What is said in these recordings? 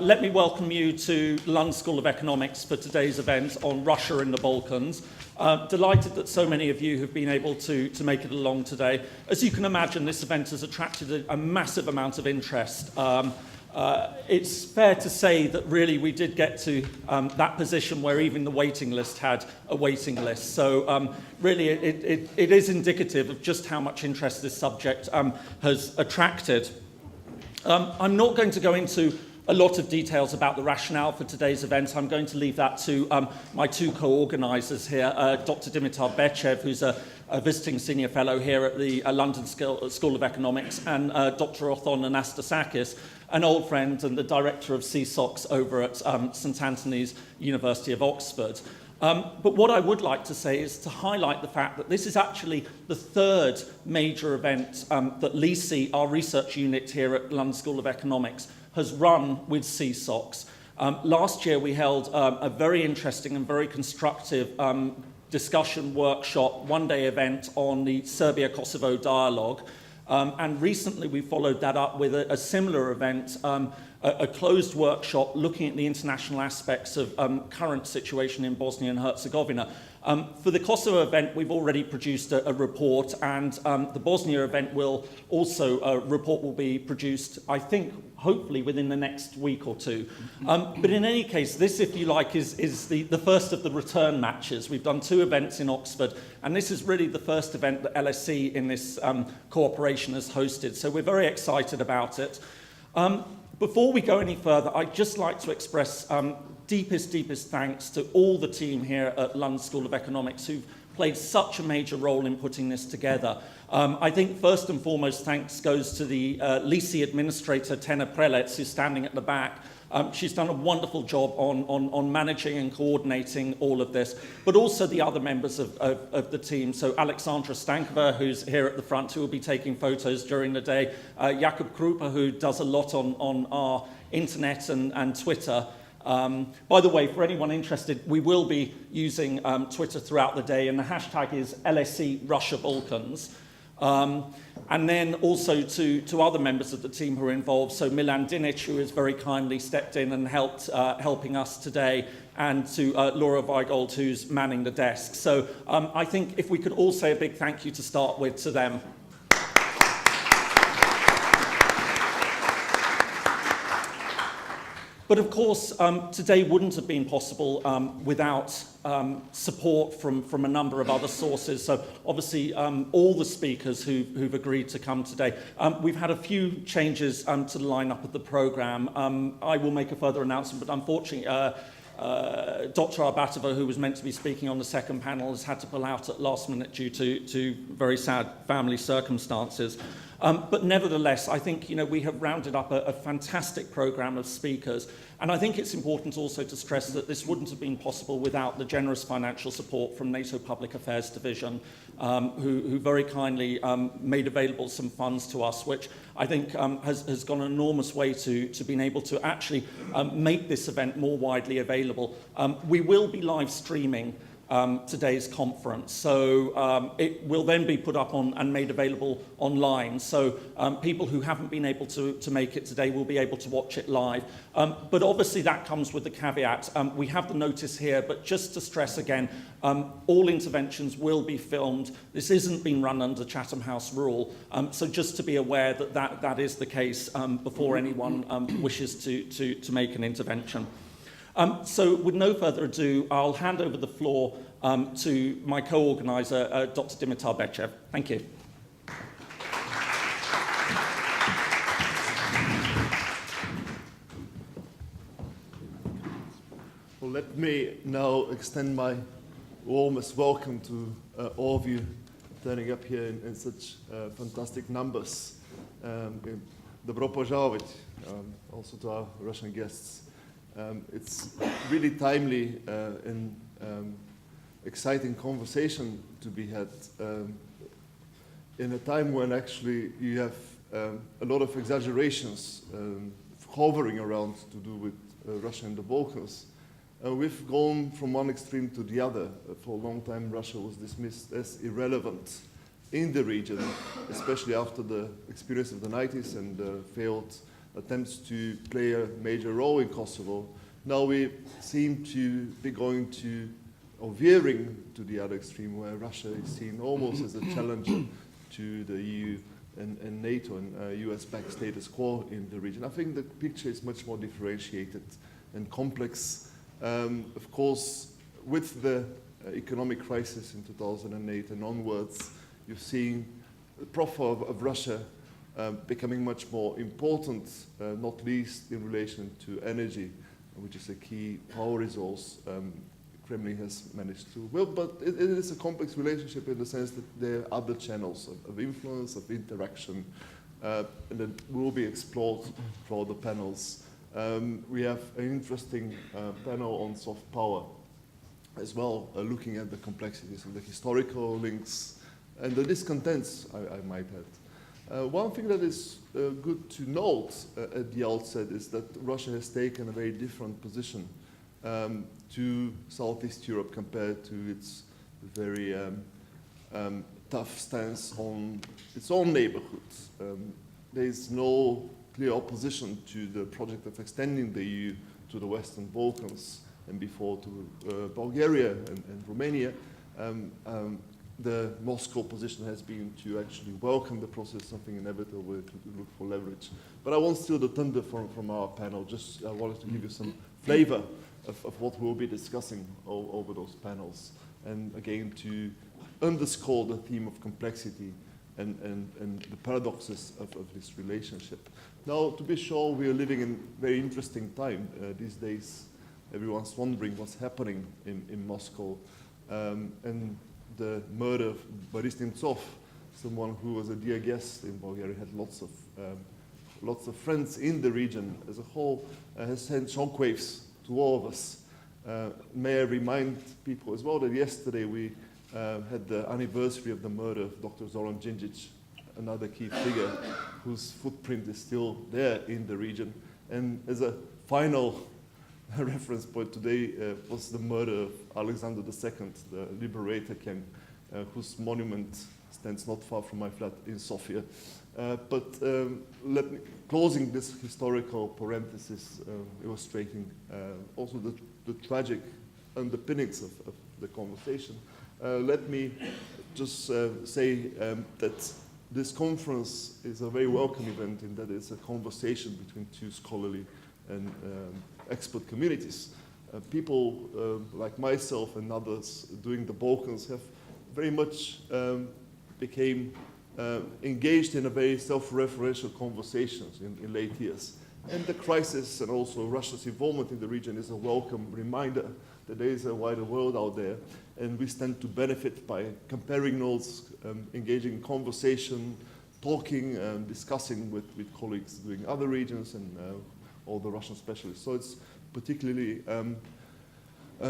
Let me welcome you to London School of Economics for today's event on Russia in the Balkans. Delighted that so many of you have been able to make it along today. As you can imagine, this event has attracted a massive amount of interest. It's fair to say that really we did get to that position where even the waiting list had a waiting list. So really it is indicative of just how much interest this subject has attracted. I'm not going to go into a lot of details about the rationale for today's event. I'm going to leave that to my two co-organisers here, Dr. Dimitar Bechev, who's a visiting senior fellow here at the London School of Economics, and Dr. Othon Anastasakis, an old friend and the director of SEESOX over at St Antony's University of Oxford. But what I would like to say is to highlight the fact that this is actually the third major event that LSEE, our research unit here at London School of Economics, has run with SEESOX. Last year we held a very interesting and very constructive discussion workshop, one-day event on the Serbia-Kosovo dialogue. And recently we followed that up with a similar event, a closed workshop looking at the international aspects of current situation in Bosnia and Herzegovina. For the Kosovo event, we've already produced a report, and the Bosnia event will also, a report will be produced, I think, hopefully within the next week or two. But in any case, this, if you like, is the first of the return matches. We've done two events in Oxford, and this is really the first event that LSEE in this cooperation has hosted. So we're very excited about it. Before we go any further, I'd just like to express deepest thanks to all the team here at London School of Economics who've played such a major role in putting this together. I think first and foremost thanks goes to the LSEE administrator, Tena Prelec, who's standing at the back. She's done a wonderful job on managing and coordinating all of this, but also the other members of the team. So Alexandra Stankova, who's here at the front, who will be taking photos during the day. Jakub Krupa, who does a lot on our internet and Twitter. By the way, for anyone interested, we will be using Twitter throughout the day, and the hashtag is LSEE Russia Balkans. And then also to other members of the team who are involved, so Milan Dinic, who has very kindly stepped in and helped helping us today, and to Laura Weigold, who's manning the desk. So I think if we could all say a big thank you to start with to them. But of course, today wouldn't have been possible without support from a number of other sources. So obviously, all the speakers who've agreed to come today. We've had a few changes to the lineup of the programme. I will make a further announcement, but unfortunately, Dr. Arbatova, who was meant to be speaking on the second panel, has had to pull out at last minute due to very sad family circumstances. But nevertheless, I think we have rounded up a fantastic programme of speakers. And I think it's important also to stress that this wouldn't have been possible without the generous financial support from NATO Public Affairs Division, who very kindly made available some funds to us, which I think has gone an enormous way to being able to actually make this event more widely available. We will be live streaming today's conference. So it will then be put up on and made available online. So people who haven't been able to make it today will be able to watch it live. But obviously that comes with the caveat. We have the notice here, but just to stress again, all interventions will be filmed. This isn't being run under Chatham House rule. So just to be aware that is the case before anyone wishes to make an intervention. So with no further ado, I'll hand over the floor to my co-organiser, Dr. Dimitar Bechev. Thank you. Well, let me now extend my warmest welcome to all of you turning up here in such fantastic numbers. Dobro požalovat, also to our Russian guests. It's really timely and exciting conversation to be had in a time when actually you have a lot of exaggerations hovering around to do with Russia and the Balkans. We've gone from one extreme to the other. For a long time, Russia was dismissed as irrelevant in the region, especially after the experience of the 90s and the failed attempts to play a major role in Kosovo. Now we seem to be going to, or veering to the other extreme, where Russia is seen almost as a challenger to the EU and NATO and US-backed status quo in the region. I think the picture is much more differentiated and complex. Of course, with the economic crisis in 2008 and onwards, you've seen the profile of Russia becoming much more important, not least in relation to energy, which is a key power resource Kremlin has managed to build. But it is a complex relationship in the sense that there are other channels of influence, of interaction, and that will be explored through the panels. We have an interesting panel on soft power as well, looking at the complexities and the historical links and the discontents, I might add. One thing that is good to note at the outset is that Russia has taken a very different position to Southeast Europe compared to its very tough stance on its own neighborhoods. There is no clear opposition to the project of extending the EU to the Western Balkans and before to Bulgaria and Romania. The Moscow position has been to actually welcome the process, something inevitable to look for leverage. But I won't steal the thunder from our panel, just I wanted to give you some flavor of what we'll be discussing over those panels. And again, to underscore the theme of complexity and the paradoxes of this relationship. Now, to be sure, we are living in a very interesting time. These days, everyone's wondering what's happening in Moscow. And the murder of Boris Nemtsov, someone who was a dear guest in Bulgaria, had lots of friends in the region as a whole, has sent shockwaves to all of us. May I remind people as well that yesterday we had the anniversary of the murder of Dr. Zoran Djindjic, another key figure whose footprint is still there in the region. And as a final reference point today was the murder of Alexander II, the liberator king, whose monument stands not far from my flat in Sofia. But let me, closing this historical parenthesis, illustrating also the tragic underpinnings of the conversation, let me just say that this conference is a very welcome event in that it's a conversation between two scholarly and expert communities. People like myself and others doing the Balkans have very much became engaged in a very self-referential conversations in late years. And the crisis and also Russia's involvement in the region is a welcome reminder that there is a wider world out there, and we stand to benefit by comparing notes, engaging in conversation, talking, discussing with colleagues doing other regions and all the Russian specialists. So it's particularly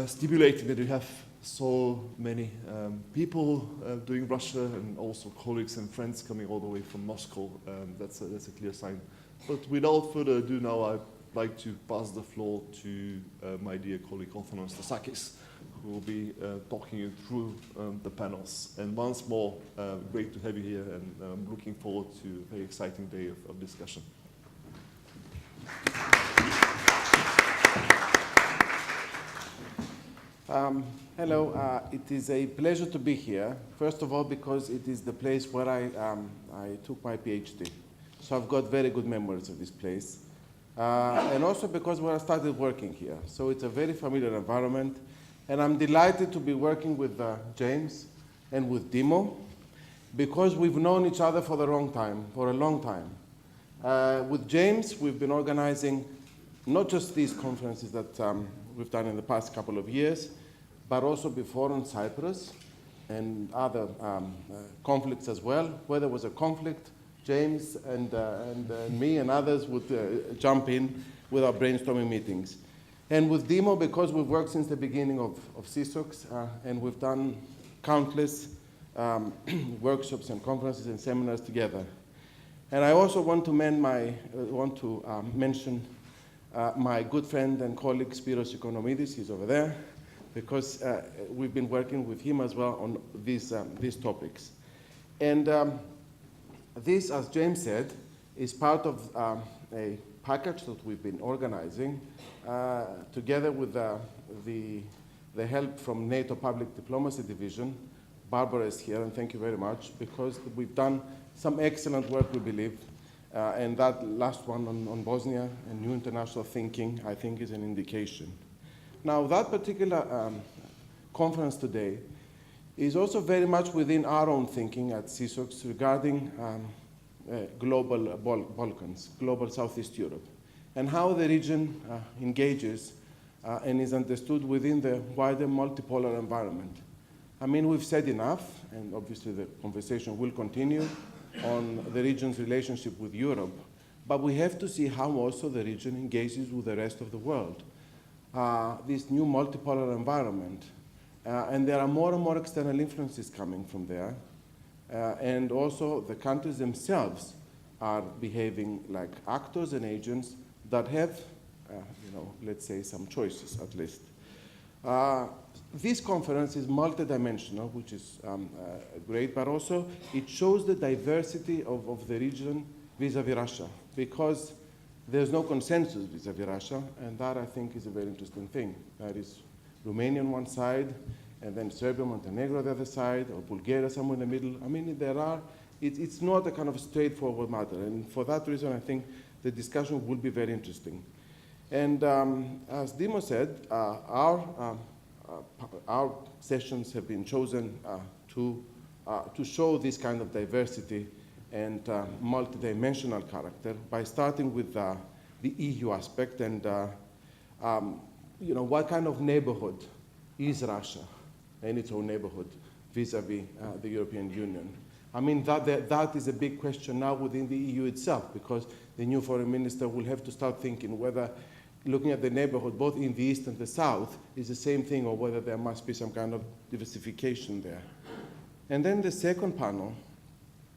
stimulating that you have so many people doing Russia and also colleagues and friends coming all the way from Moscow. That's a clear sign. But without further ado now, I'd like to pass the floor to my dear colleague Othanos Stasakis, who will be talking you through the panels. And once more, great to have you here, and I'm looking forward to a very exciting day of discussion. Hello, it is a pleasure to be here. First of all, because it is the place where I took my PhD. So I've got very good memories of this place. And also because where I started working here. So it's a very familiar environment. And I'm delighted to be working with James and with Dimo, because we've known each other for a long time. With James, we've been organizing not just these conferences that we've done in the past couple of years, but also before on Cyprus and other conflicts as well. Where there was a conflict, James and me and others would jump in with our brainstorming meetings. And with Dimo, because we've worked since the beginning of SEESOX, and we've done countless workshops and conferences and seminars together. And I also want to mention my good friend and colleague Spiros Economidis. He's over there, because we've been working with him as well on these topics. And this, as James said, is part of a package that we've been organizing, together with the help from NATO Public Diplomacy Division. Barbara is here, and thank you very much, because we've done some excellent work, we believe, and that last one on Bosnia and new international thinking, I think, is an indication. Now, that particular conference today is also very much within our own thinking at SEESOX regarding global Balkans, global Southeast Europe, and how the region engages and is understood within the wider multipolar environment. I mean, we've said enough, and obviously the conversation will continue on the region's relationship with Europe, but we have to see how also the region engages with the rest of the world. This new multipolar environment, and there are more and more external influences coming from there, and also the countries themselves are behaving like actors and agents that have, let's say, some choices at least. This conference is multidimensional, which is great, but also it shows the diversity of the region vis-à-vis Russia, because there's no consensus vis-à-vis Russia, and that I think is a very interesting thing. That is Romania on one side, and then Serbia, Montenegro on the other side, or Bulgaria somewhere in the middle. I mean, it's not a kind of straightforward matter, and for that reason, I think the discussion will be very interesting. And as Dimo said, our sessions have been chosen to show this kind of diversity and multidimensional character by starting with the EU aspect and what kind of neighborhood is Russia and its own neighborhood vis-à-vis the European Union. I mean, that is a big question now within the EU itself, because the new foreign minister will have to start thinking whether looking at the neighborhood, both in the east and the south, is the same thing, or whether there must be some kind of diversification there. And then the second panel,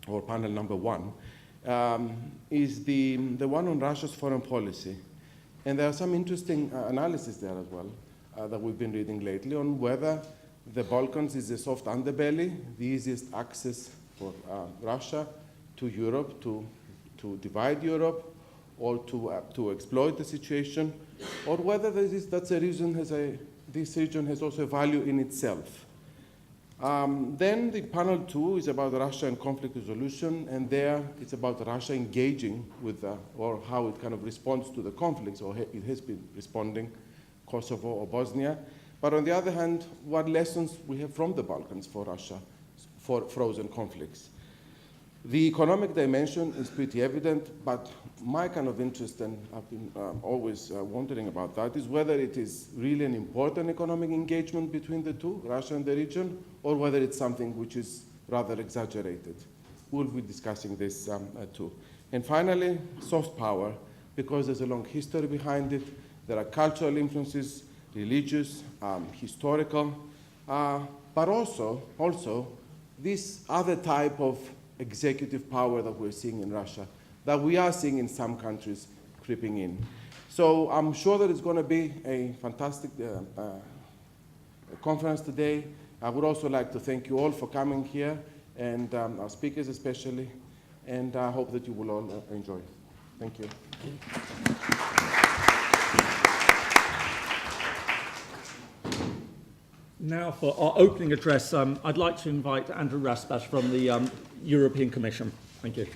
or panel number one, is the one on Russia's foreign policy. And there are some interesting analysis there as well that we've been reading lately on whether the Balkans is a soft underbelly, the easiest access for Russia to Europe, to divide Europe, or to exploit the situation, or whether that's a reason this region has also a value in itself. Then the panel 2 is about Russia and conflict resolution, and there it's about Russia engaging with, or how it kind of responds to the conflicts, or it has been responding, Kosovo or Bosnia. But on the other hand, what lessons we have from the Balkans for Russia for frozen conflicts. The economic dimension is pretty evident, but my kind of interest, and I've been always wondering about that, is whether it is really an important economic engagement between the two, Russia and the region, or whether it's something which is rather exaggerated. We'll be discussing this too. And finally, soft power, because there's a long history behind it. There are cultural influences, religious, historical, but also this other type of executive power that we're seeing in Russia, that we are seeing in some countries creeping in. So I'm sure that it's going to be a fantastic conference today. I would also like to thank you all for coming here, and our speakers especially, and I hope that you will all enjoy. Thank you. Now for our opening address, I'd like to invite Andrew Raspash from the European Commission. Thank you.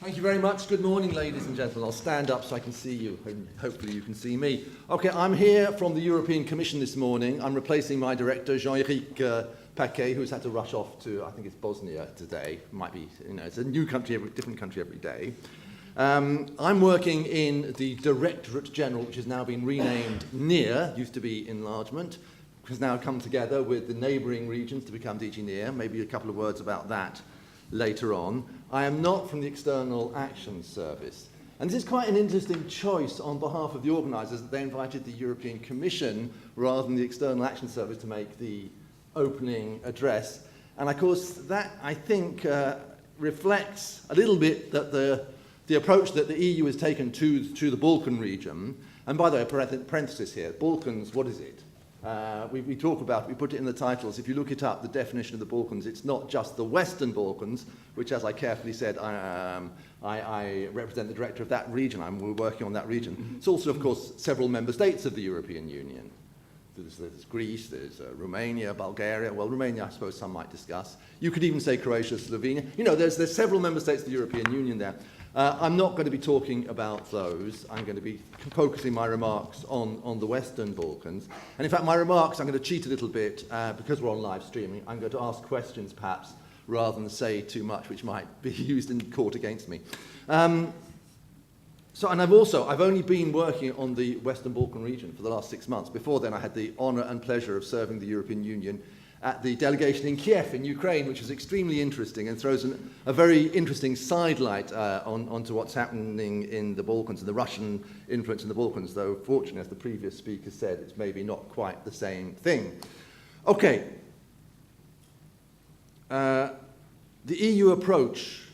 Thank you very much. Good morning, ladies and gentlemen. I'll stand up so I can see you, and hopefully you can see me. Okay, I'm here from the European Commission this morning. I'm replacing my director, Jean-Éric Paquet, who's had to rush off to, I think it's Bosnia today. Might be, it's a new country, different country every day. I'm working in the Directorate General, which has now been renamed NEAR, used to be Enlargement, has now come together with the neighbouring regions to become DG NEAR. Maybe a couple of words about that later on. I am not from the External Action Service. And this is quite an interesting choice on behalf of the organisers, that they invited the European Commission rather than the External Action Service to make the opening address. And of course, that, I think, reflects a little bit that the approach that the EU has taken to the Balkan region. And by the way, parenthesis here, Balkans, what is it? We talk about it, we put it in the titles. If you look it up, the definition of the Balkans, it's not just the Western Balkans, which, as I carefully said, I represent the director of that region. We're working on that region. It's also, of course, several member states of the European Union. There's Greece, there's Romania, Bulgaria. Well, Romania, I suppose some might discuss. You could even say Croatia, Slovenia. You know, there's several member states of the European Union there. I'm not going to be talking about those. I'm going to be focusing my remarks on the Western Balkans. And in fact, my remarks, I'm going to cheat a little bit because we're on live streaming. I'm going to ask questions, perhaps, rather than say too much, which might be used in court against me. And I've only been working on the Western Balkan region for the last 6 months. Before then, I had the honour and pleasure of serving the European Union at the delegation in Kiev in Ukraine, which is extremely interesting and throws a very interesting sidelight onto what's happening in the Balkans and the Russian influence in the Balkans, though fortunately, as the previous speaker said, it's maybe not quite the same thing. Okay. The EU approach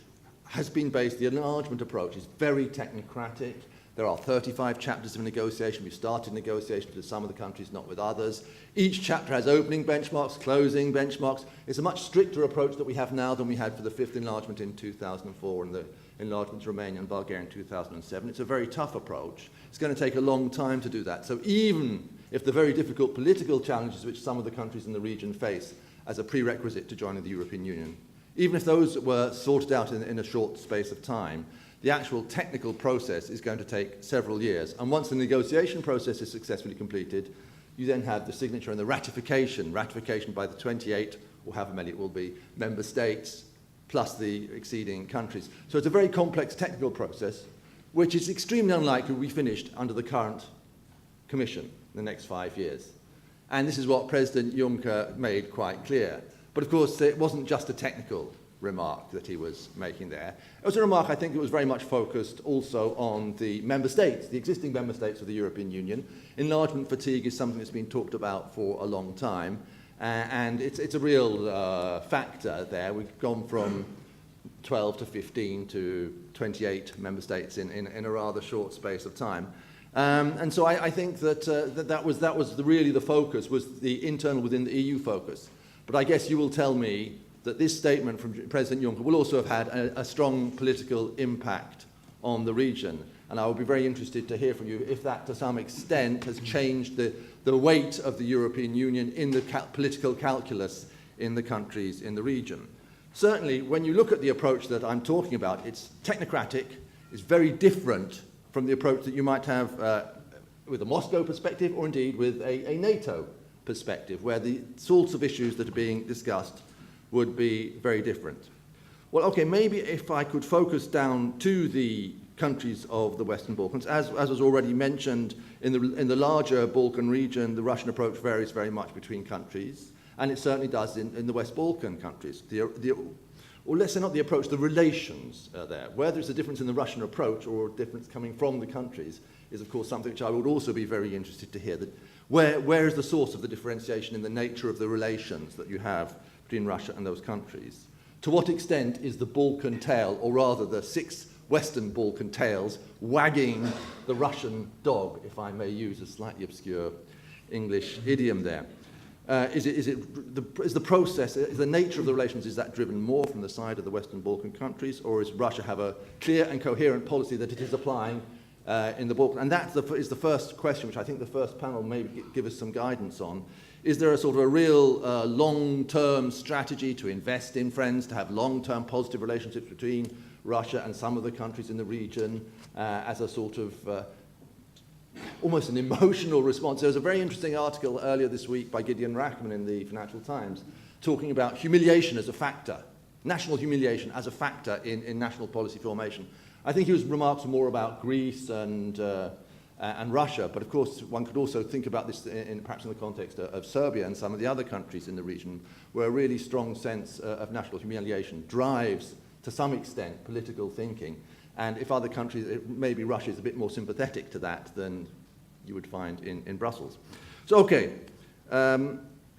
has been based, the enlargement approach is very technocratic. There are 35 chapters of negotiation. We've started negotiations with some of the countries, not with others. Each chapter has opening benchmarks, closing benchmarks. It's a much stricter approach that we have now than we had for the fifth enlargement in 2004 and the enlargement to Romania and Bulgaria in 2007. It's a very tough approach. It's going to take a long time to do that. So even if the very difficult political challenges which some of the countries in the region face as a prerequisite to joining the European Union, even if those were sorted out in a short space of time, the actual technical process is going to take several years. And once the negotiation process is successfully completed, you then have the signature and the ratification by the 28, or however many it will be, member states, plus the exceeding countries. So it's a very complex technical process, which is extremely unlikely to be finished under the current Commission in the next 5 years. And this is what President Juncker made quite clear. But of course, it wasn't just a technical remark that he was making there. It was a remark, I think, that was very much focused also on the member states, the existing member states of the European Union. Enlargement fatigue is something that's been talked about for a long time, and it's a real factor there. We've gone from 12 to 15 to 28 member states in a rather short space of time. And so I think that was really the focus, was the internal within the EU focus. But I guess you will tell me that this statement from President Juncker will also have had a strong political impact on the region. And I will be very interested to hear from you if that, to some extent, has changed the weight of the European Union in the political calculus in the countries in the region. Certainly, when you look at the approach that I'm talking about, it's technocratic, it's very different from the approach that you might have with a Moscow perspective, or indeed with a NATO perspective, where the sorts of issues that are being discussed would be very different. Well, okay, maybe if I could focus down to the countries of the Western Balkans. As was already mentioned, in the larger Balkan region, the Russian approach varies very much between countries, and it certainly does in the West Balkan countries. Or let's say not the approach, the relations there. Whether it's a difference in the Russian approach or a difference coming from the countries is, of course, something which I would also be very interested to hear. That where is the source of the differentiation in the nature of the relations that you have between Russia and those countries? To what extent is the Balkan tail, or rather the 6 Western Balkan tails, wagging the Russian dog, if I may use a slightly obscure English idiom there? Is the process, is the nature of the relations, is that driven more from the side of the Western Balkan countries, or does Russia have a clear and coherent policy that it is applying in the Balkans? And that is the first question, which I think the first panel may give us some guidance on. Is there a sort of a real long-term strategy to invest in friends, to have long-term positive relationships between Russia and some of the countries in the region as a sort of almost an emotional response? There was a very interesting article earlier this week by Gideon Rachman in the Financial Times talking about humiliation as a factor, national humiliation as a factor in national policy formation. I think his remarks were more about Greece and Russia, but of course one could also think about this perhaps in the context of Serbia and some of the other countries in the region, where a really strong sense of national humiliation drives, to some extent, political thinking. And if other countries, maybe Russia is a bit more sympathetic to that than you would find in Brussels. So, okay,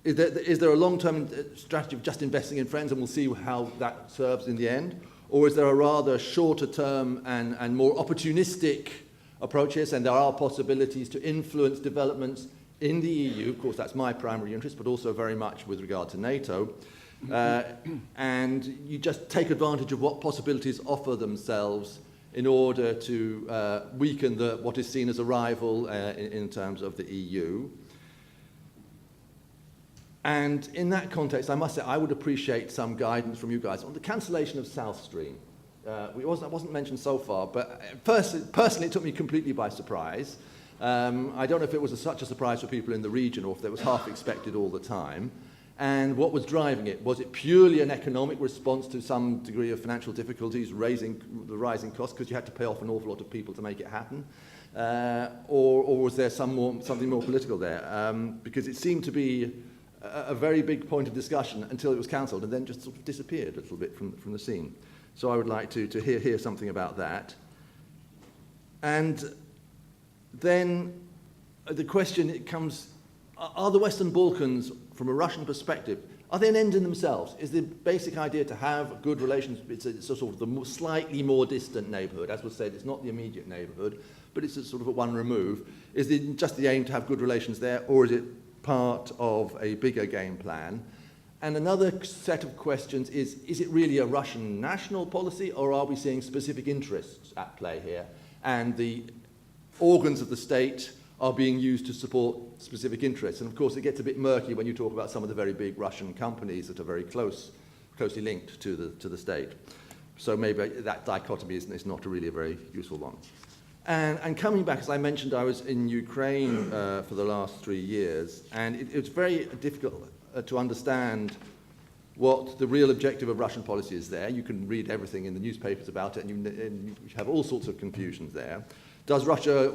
is there a long-term strategy of just investing in friends, and we'll see how that serves in the end? Or is there a rather shorter-term and more opportunistic approach here, and there are possibilities to influence developments in the EU? Of course, that's my primary interest, but also very much with regard to NATO. and you just take advantage of what possibilities offer themselves in order to weaken what is seen as a rival in terms of the EU. And in that context, I must say, I would appreciate some guidance from you guys on the cancellation of South Stream. It wasn't mentioned so far, but personally, it took me completely by surprise. I don't know if it was such a surprise for people in the region or if it was half expected all the time. And what was driving it? Was it purely an economic response to some degree of financial difficulties, raising the rising costs because you had to pay off an awful lot of people to make it happen? Or was there something more political there? Because it seemed to be a very big point of discussion until it was cancelled and then just sort of disappeared a little bit from the scene. So I would like to hear something about that. And then the question comes, are the Western Balkans, from a Russian perspective, are they an end in themselves? Is the basic idea to have good relations? It's a sort of the slightly more distant neighbourhood. As was said, it's not the immediate neighbourhood, but it's a sort of a one remove. Is it just the aim to have good relations there, or is it part of a bigger game plan? And another set of questions is it really a Russian national policy, or are we seeing specific interests at play here? And the organs of the state are being used to support specific interests. And of course, it gets a bit murky when you talk about some of the very big Russian companies that are very closely linked to the state. So maybe that dichotomy is not really a very useful one. And coming back, as I mentioned, I was in Ukraine for the last 3 years, and it was very difficult to understand what the real objective of Russian policy is there. You can read everything in the newspapers about it, and you have all sorts of confusions there. Does Russia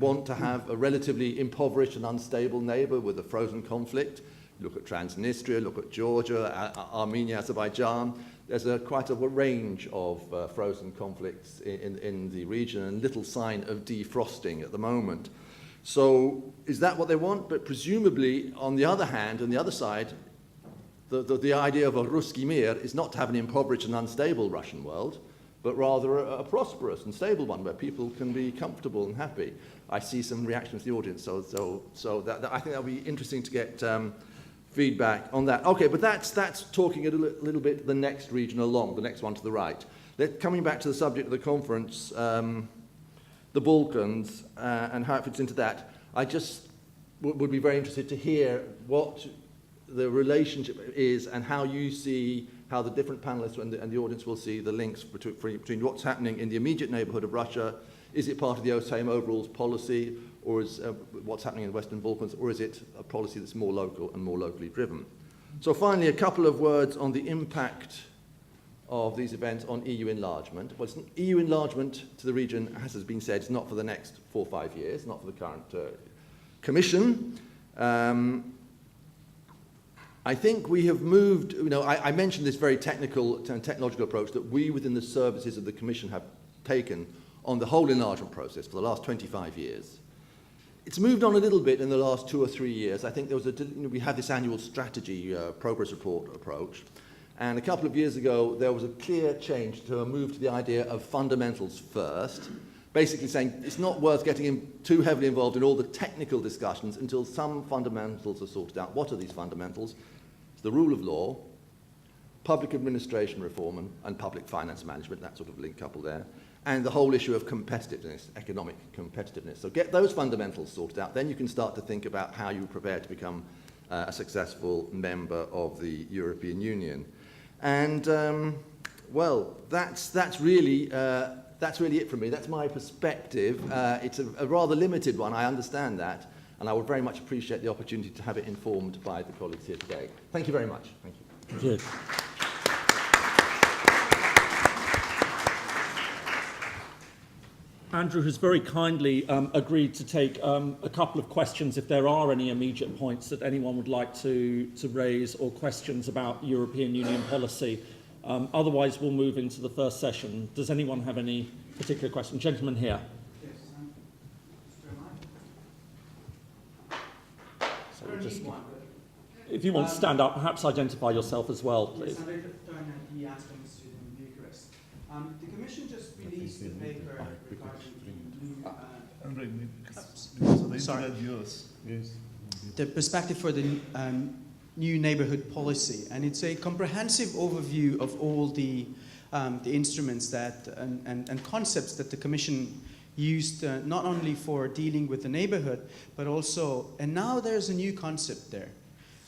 want to have a relatively impoverished and unstable neighbour with a frozen conflict? Look at Transnistria, look at Georgia, Armenia, Azerbaijan. There's quite a range of frozen conflicts in the region and little sign of defrosting at the moment. So is that what they want? But presumably, on the other hand, on the other side, the idea of a Ruski Mir is not to have an impoverished and unstable Russian world, but rather a prosperous and stable one where people can be comfortable and happy. I see some reactions from the audience, so that I think that'll be interesting to get feedback on that. Okay, but that's talking a little bit the next region along, the next one to the right. Coming back to the subject of the conference, the Balkans and how it fits into that, I just would be very interested to hear what the relationship is and how you see how the different panelists and the audience will see the links between what's happening in the immediate neighbourhood of Russia. Is it part of the same overall policy, or is what's happening in the Western Balkans, or is it a policy that's more local and more locally driven? So finally, a couple of words on the impact of these events on EU enlargement. Well, EU enlargement to the region, as has been said, is not for the next 4 or 5 years, not for the current Commission. I think we have moved, I mentioned this very technical and technological approach that we within the services of the Commission have taken on the whole enlargement process for the last 25 years. It's moved on a little bit in the last 2 or 3 years. I think there was we had this annual strategy progress report approach, and a couple of years ago there was a clear change to a move to the idea of fundamentals first, basically saying it's not worth getting too heavily involved in all the technical discussions until some fundamentals are sorted out. What are these fundamentals? It's the rule of law, public administration reform, and public finance management, that sort of link couple there, and the whole issue of competitiveness, economic competitiveness. So get those fundamentals sorted out, then you can start to think about how you prepare to become a successful member of the European Union. And, well, that's really it from me. That's my perspective. It's a rather limited one, I understand that, and I would very much appreciate the opportunity to have it informed by the colleagues here today. Thank you very much. Thank you. Thank you. Andrew has very kindly agreed to take a couple of questions if there are any immediate points that anyone would like to raise or questions about European Union policy. Otherwise, we'll move into the first session. Does anyone have any particular question? Gentleman here. Yes, So we'll just, if you want to stand up, perhaps identify yourself as well, please. Yes, I'm the Aspen student in Bucharest. The Commission just released a paper regarding the new, Sorry. the perspective for the new neighborhood policy, and it's a comprehensive overview of all the instruments that and concepts that the Commission used not only for dealing with the neighborhood, but also, and now there's a new concept there,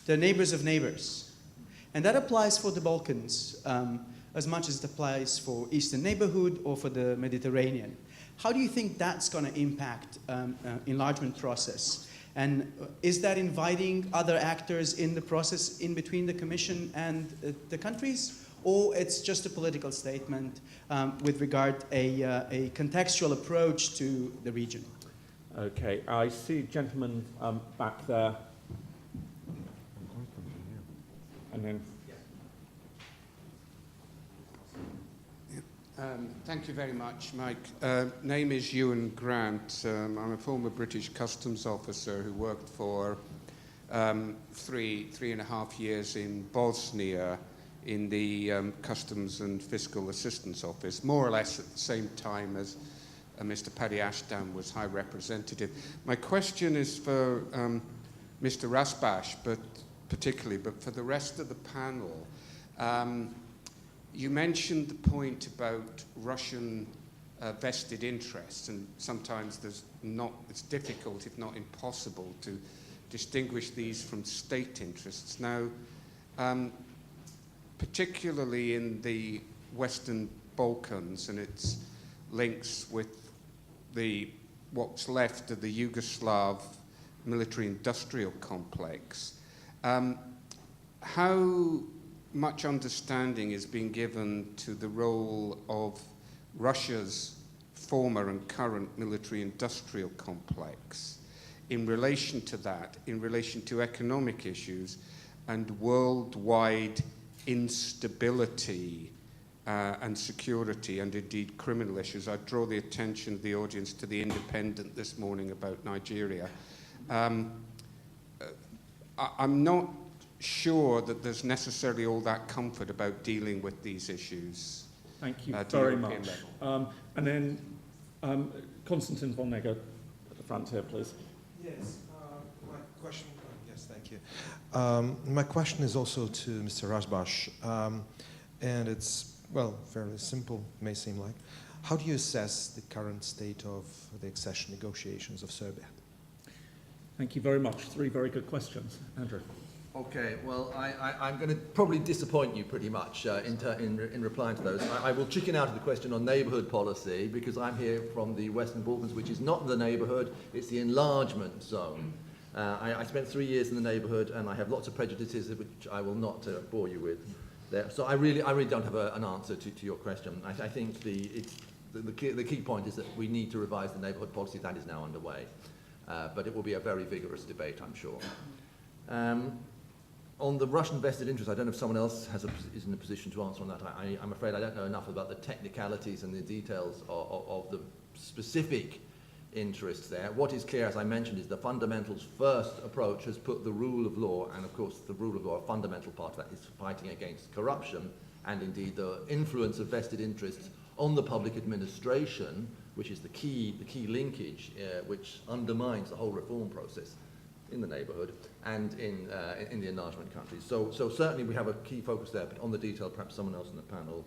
the neighbors of neighbors. And that applies for the Balkans as much as it applies for Eastern neighborhood or for the Mediterranean. How do you think that's going to impact enlargement process? And is that inviting other actors in the process in between the Commission and the countries? Or it's just a political statement with regard a contextual approach to the region? Okay, I see a gentleman back there. And then... Thank you very much, Mike. Name is Ewan Grant. I'm a former British customs officer who worked for 3.5 years in Bosnia in the Customs and Fiscal Assistance Office, more or less at the same time as Mr. Paddy Ashdown was High Representative. My question is for Mr. Rasbash, but for the rest of the panel. You mentioned the point about Russian vested interests, and sometimes it's difficult, if not impossible, to distinguish these from state interests. Now, particularly in the Western Balkans and its links with what's left of the Yugoslav military-industrial complex, how much understanding is being given to the role of Russia's former and current military-industrial complex in relation to that, in relation to economic issues and worldwide instability and security and indeed criminal issues? I draw the attention of the audience to the Independent this morning about Nigeria. I'm not sure that there's necessarily all that comfort about dealing with these issues. Thank you very much. And then Konstantin von Negger at the front here, please. Yes, my question. Yes, thank you. My question is also to Mr. Rasbash, and it's, well, fairly simple, may seem like. How do you assess the current state of the accession negotiations of Serbia? Thank you very much. 3 very good questions. Andrew. Okay, well, I'm going to probably disappoint you pretty much in replying to those. I will chicken out of the question on neighbourhood policy because I'm here from the Western Balkans, which is not the neighbourhood, it's the enlargement zone. I spent 3 years in the neighbourhood and I have lots of prejudices which I will not bore you with there. So I really don't have an answer to your question. I think the key point is that we need to revise the neighbourhood policy. That is now underway. But it will be a very vigorous debate, I'm sure. On the Russian vested interest, I don't know if someone else is in a position to answer on that. I'm afraid I don't know enough about the technicalities and the details of the specific interests there. What is clear, as I mentioned, is the fundamentals first approach has put the rule of law, and of course the rule of law, a fundamental part of that is fighting against corruption, and indeed the influence of vested interests on the public administration, which is the key linkage which undermines the whole reform process in the neighbourhood and in the enlargement countries. So certainly we have a key focus there, but on the detail perhaps someone else in the panel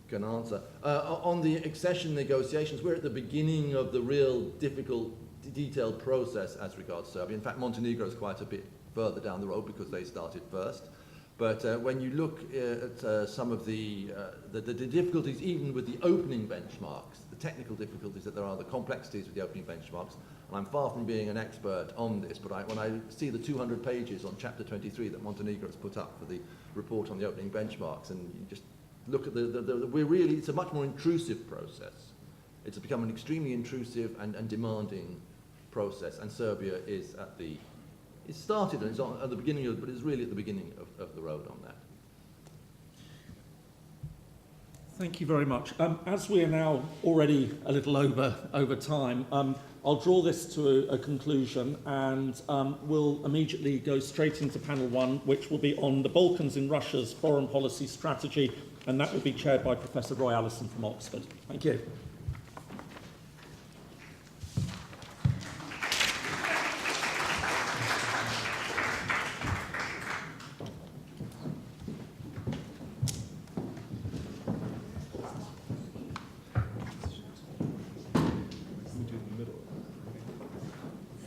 can answer. On the accession negotiations, we're at the beginning of the real difficult, detailed process as regards Serbia. In fact, Montenegro is quite a bit further down the road because they started first. But when you look at some of the difficulties, even with the opening benchmarks, the technical difficulties that there are, the complexities with the opening benchmarks, and I'm far from being an expert on this, but when I see the 200 pages on Chapter 23 that Montenegro has put up for the report on the opening benchmarks, and you just look at it's a much more intrusive process. It's become an extremely intrusive and demanding process, and Serbia is it started and it's at the beginning of, but it's really at the beginning of the road on that. Thank you very much. As we are now already a little over time, I'll draw this to a conclusion and we'll immediately go straight into panel 1, which will be on the Balkans in Russia's foreign policy strategy, and that will be chaired by Professor Roy Allison from Oxford. Thank you.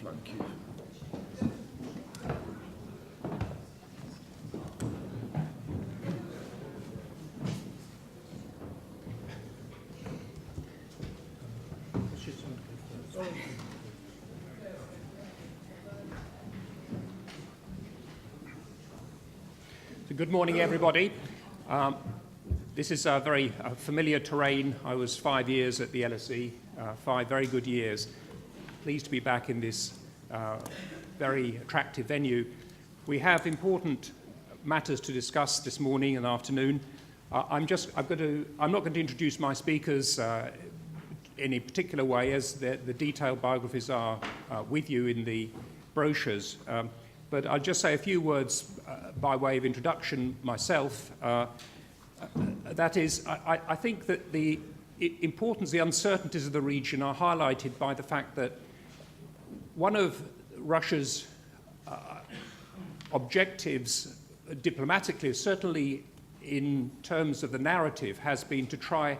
Thank you. So good morning, everybody. This is a very familiar terrain. I was 5 years at the LSEE, 5 very good years. Pleased to be back in this very attractive venue. We have important matters to discuss this morning and afternoon. I'm not going to introduce my speakers in a particular way, as the detailed biographies are with you in the brochures. But I'll just say a few words by way of introduction myself. That is, I think that the importance, the uncertainties of the region are highlighted by the fact that one of Russia's objectives diplomatically, certainly in terms of the narrative, has been to try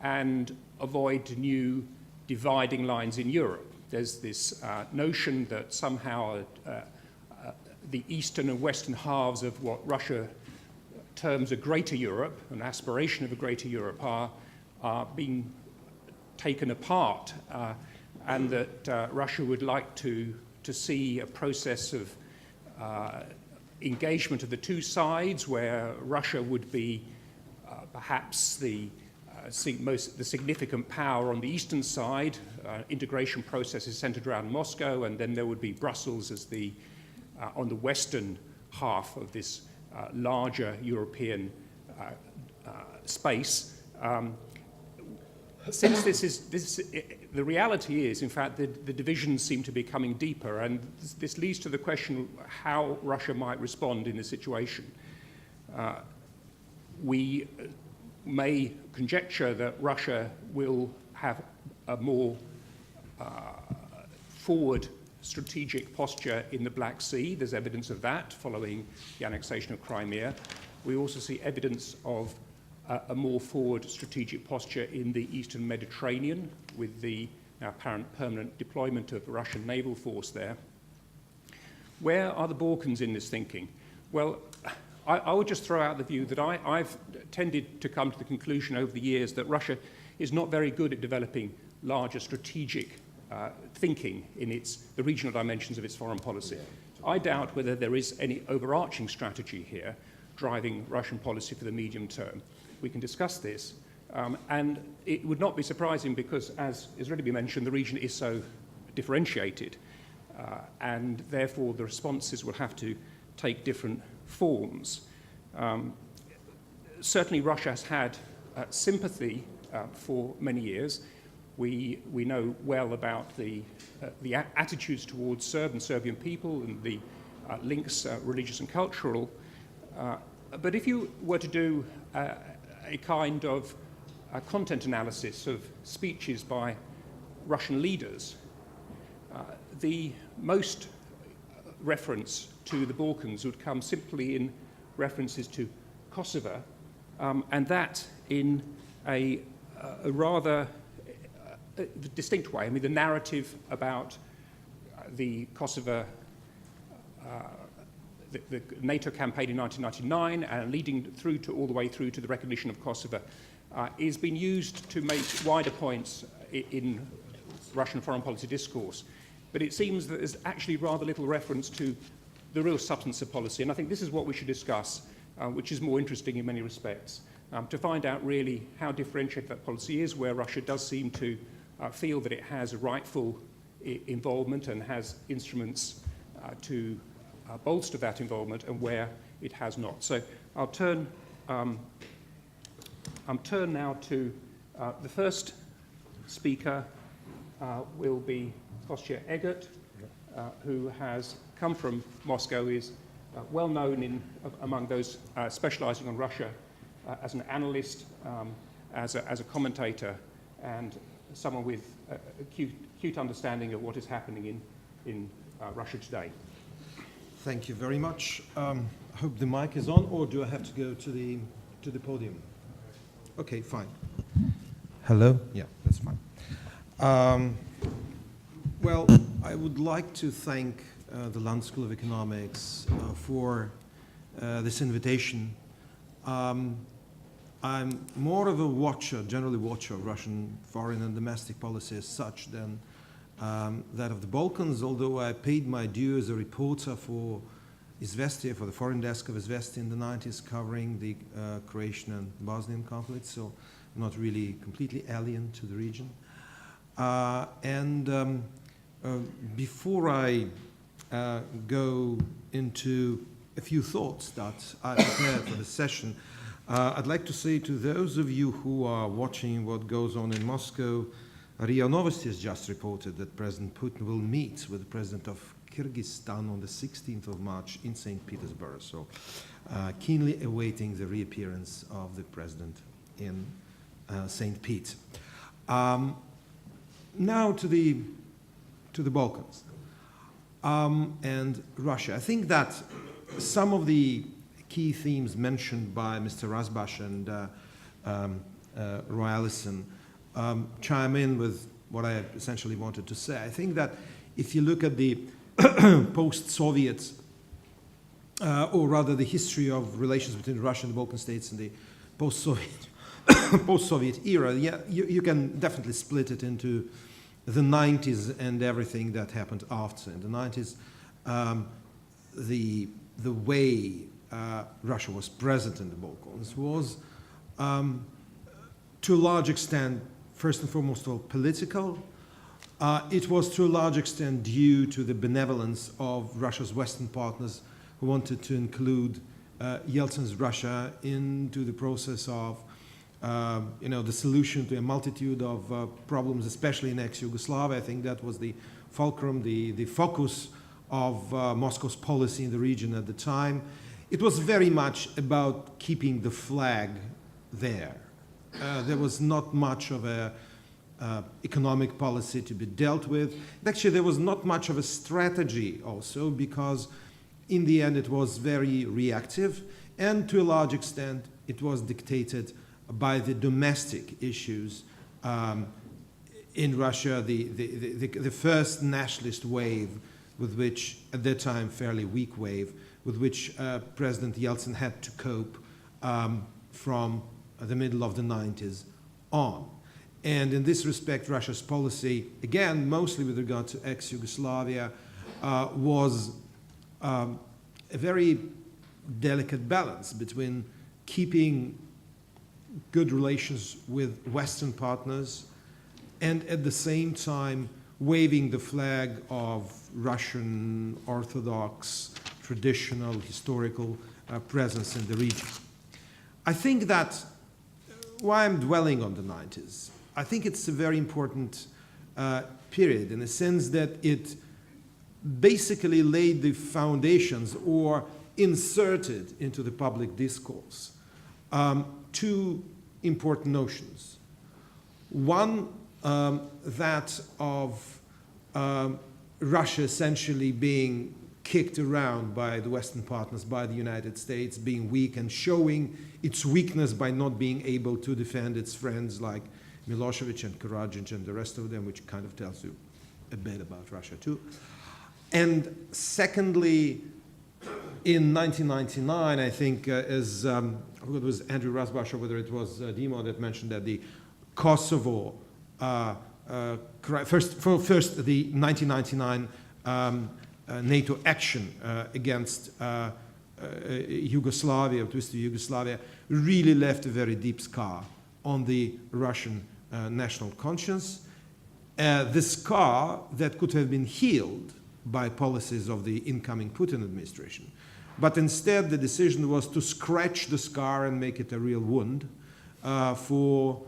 and avoid new dividing lines in Europe. There's this notion that somehow the eastern and western halves of what Russia terms a greater Europe, an aspiration of a greater Europe, are being taken apart, and that Russia would like to see a process of engagement of the two sides, where Russia would be perhaps the significant power on the eastern side. Integration process is centered around Moscow, and then there would be Brussels as the on the western half of this larger European space. Since the reality is, in fact, the divisions seem to be coming deeper, and this leads to the question how Russia might respond in this situation. We may conjecture that Russia will have a more forward strategic posture in the Black Sea. There's evidence of that following the annexation of Crimea. We also see evidence of a more forward strategic posture in the Eastern Mediterranean, with the now apparent permanent deployment of Russian naval force there. Where are the Balkans in this thinking? Well, I would just throw out the view that I've tended to come to the conclusion over the years that Russia is not very good at developing larger strategic thinking in the regional dimensions of its foreign policy. I doubt whether there is any overarching strategy here driving Russian policy for the medium term. We can discuss this, and it would not be surprising because, as has already been mentioned, the region is so differentiated, and therefore the responses will have to take different forms. Certainly Russia has had sympathy for many years. We know well about the attitudes towards Serb and Serbian people and the links, religious and cultural. But if you were to do a kind of content analysis of speeches by Russian leaders, the most reference to the Balkans would come simply in references to Kosovo, and that in a rather distinct way. I mean, the narrative about the Kosovo, the NATO campaign in 1999 and leading through to all the way through to the recognition of Kosovo is being used to make wider points in Russian foreign policy discourse. But it seems that there's actually rather little reference to the real substance of policy, and I think this is what we should discuss, which is more interesting in many respects, to find out really how differentiated that policy is, where Russia does seem to feel that it has a rightful involvement and has instruments to bolster that involvement, and where it has not. So I'll turn now to the first speaker. Will be Kostya Egert, who has come from Moscow, is well known among those specializing on Russia as an analyst, as a commentator, and someone with a acute understanding of what is happening in Russia today. Thank you very much. I hope the mic is on, or do I have to go to the podium? Okay, fine. Hello? Yeah, that's fine. Well, I would like to thank the London School of Economics for this invitation. I'm more of a watcher, generally watcher of Russian foreign and domestic policy as such than that of the Balkans, although I paid my due as a reporter for Izvestia, for the foreign desk of Izvestia in the 90s, covering the Croatian and Bosnian conflicts, so I'm not really completely alien to the region. Before I go into a few thoughts that I prepared for the session, I'd like to say to those of you who are watching what goes on in Moscow, RIA Novosti has just reported that President Putin will meet with the President of Kyrgyzstan on the 16th of March in St. Petersburg. So keenly awaiting the reappearance of the President in St. Pete. Now to the Balkans and Russia. I think that some of the key themes mentioned by Mr. Rasbash and Roy Allison chime in with what I essentially wanted to say. I think that if you look at the post-Soviet, or rather the history of relations between Russia and the Balkan states in the post-Soviet era, yeah, you can definitely split it into the 90s and everything that happened after. In the 90s, the way Russia was present in the Balkans was, to a large extent, first and foremost, all political. It was to a large extent due to the benevolence of Russia's Western partners who wanted to include Yeltsin's Russia into the process of the solution to a multitude of problems, especially in ex-Yugoslavia. I think that was the fulcrum, the focus of Moscow's policy in the region at the time. It was very much about keeping the flag there. There was not much of a economic policy to be dealt with. Actually, there was not much of a strategy also, because in the end it was very reactive, and to a large extent it was dictated by the domestic issues in Russia, the first nationalist wave with which, at that time, fairly weak wave, with which President Yeltsin had to cope from the middle of the 90s on. And in this respect, Russia's policy, again, mostly with regard to ex-Yugoslavia, was a very delicate balance between keeping good relations with Western partners and at the same time waving the flag of Russian Orthodox, traditional, historical presence in the region. I think that why I'm dwelling on the 90s, I think it's a very important period in the sense that it basically laid the foundations or inserted into the public discourse two important notions. One, that of Russia essentially being kicked around by the Western partners, by the United States, being weak and showing its weakness by not being able to defend its friends like Milosevic and Karadzic and the rest of them, which kind of tells you a bit about Russia too. And secondly, in 1999, I think, as I forgot it was Andrew Rasbash or whether it was Dimo that mentioned that the Kosovo, first the 1999 NATO action against Yugoslavia, twisted Yugoslavia, really left a very deep scar on the Russian national conscience. The scar that could have been healed by policies of the incoming Putin administration. But instead, the decision was to scratch the scar and make it a real wound for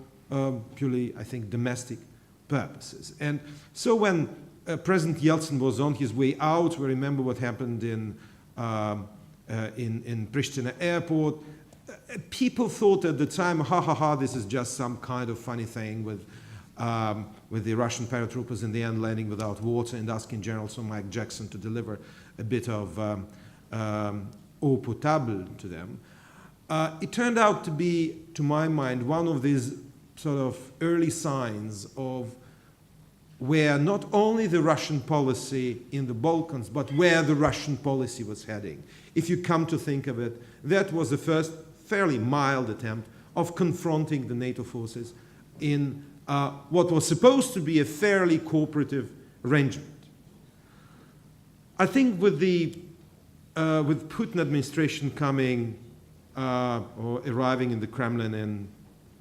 purely, I think, domestic purposes. And so when President Yeltsin was on his way out, we remember what happened in Pristina airport. People thought at the time, this is just some kind of funny thing with the Russian paratroopers in the end landing without water and asking General Sir Mike Jackson to deliver a bit of eau potable to them. It turned out to be, to my mind, one of these sort of early signs of where not only the Russian policy in the Balkans, but where the Russian policy was heading. If you come to think of it, that was the first fairly mild attempt of confronting the NATO forces in what was supposed to be a fairly cooperative arrangement. I think with the Putin administration coming or arriving in the Kremlin in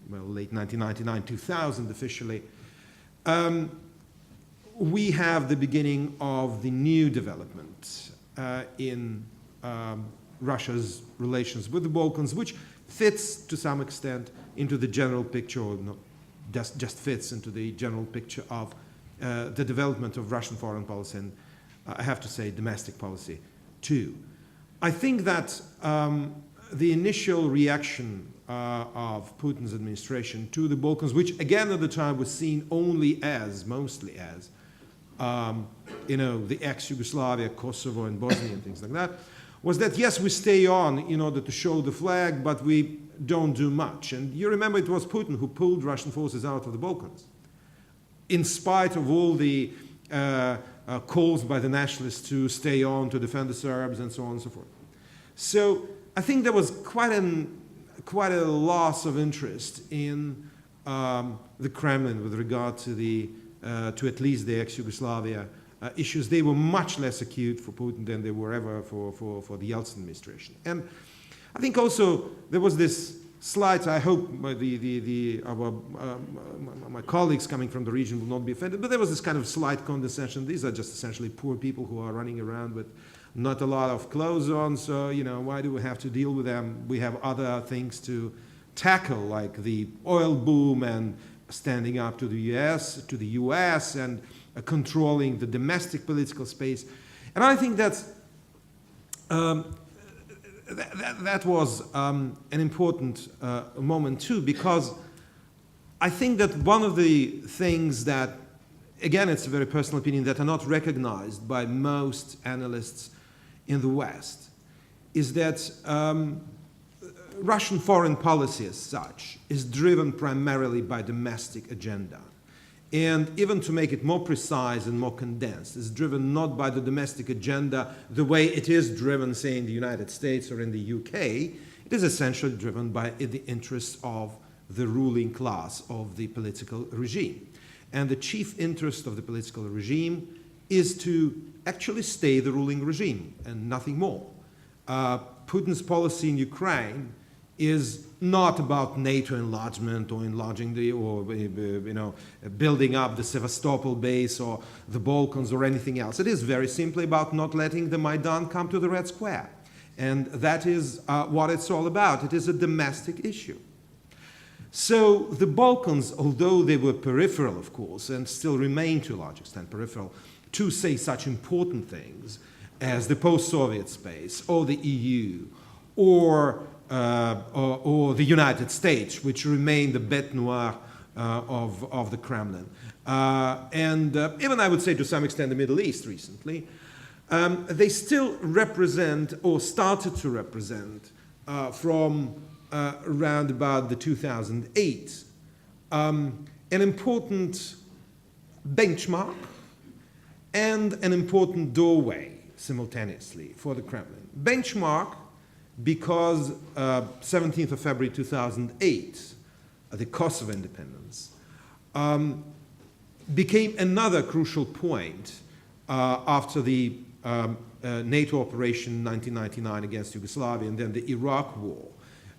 late 1999, 2000 officially, we have the beginning of the new development in Russia's relations with the Balkans, which fits to some extent into the general picture, or not, just fits into the general picture of the development of Russian foreign policy and, I have to say, domestic policy too. I think that the initial reaction of Putin's administration to the Balkans, which again at the time was seen only as, mostly as, the ex-Yugoslavia, Kosovo and Bosnia and things like that, was that yes, we stay on in order to show the flag, but we don't do much. And you remember it was Putin who pulled Russian forces out of the Balkans, in spite of all the calls by the nationalists to stay on, to defend the Serbs and so on and so forth. So I think there was quite a loss of interest in the Kremlin with regard to to at least the ex-Yugoslavia issues. They were much less acute for Putin than they were ever for the Yeltsin administration. And I think also there was this slight, I hope my colleagues coming from the region will not be offended, but there was this kind of slight condescension. These are just essentially poor people who are running around with not a lot of clothes on, so, why do we have to deal with them? We have other things to tackle, like the oil boom and standing up to the US and controlling the domestic political space. And I think that was an important moment too, because I think that one of the things that, again, it's a very personal opinion, that are not recognized by most analysts in the West, is that Russian foreign policy as such is driven primarily by domestic agenda. And even to make it more precise and more condensed, is driven not by the domestic agenda the way it is driven, say, in the United States or in the UK. It is essentially driven by the interests of the ruling class of the political regime. And the chief interest of the political regime is to actually stay the ruling regime and nothing more. Putin's policy in Ukraine is not about NATO enlargement or enlarging building up the Sevastopol base or the Balkans or anything else. It is very simply about not letting the Maidan come to the Red Square. And that is what it's all about. It is a domestic issue. So the Balkans, although they were peripheral, of course, and still remain to a large extent peripheral, to say such important things as the post-Soviet space or the EU or the United States, which remain the bête noire of the Kremlin. And even, I would say, to some extent, the Middle East recently, they still represent, or started to represent, from around about the 2008, an important benchmark and an important doorway simultaneously for the Kremlin. Benchmark because 17th of February 2008, the Kosovo independence, became another crucial point after the NATO operation in 1999 against Yugoslavia and then the Iraq war.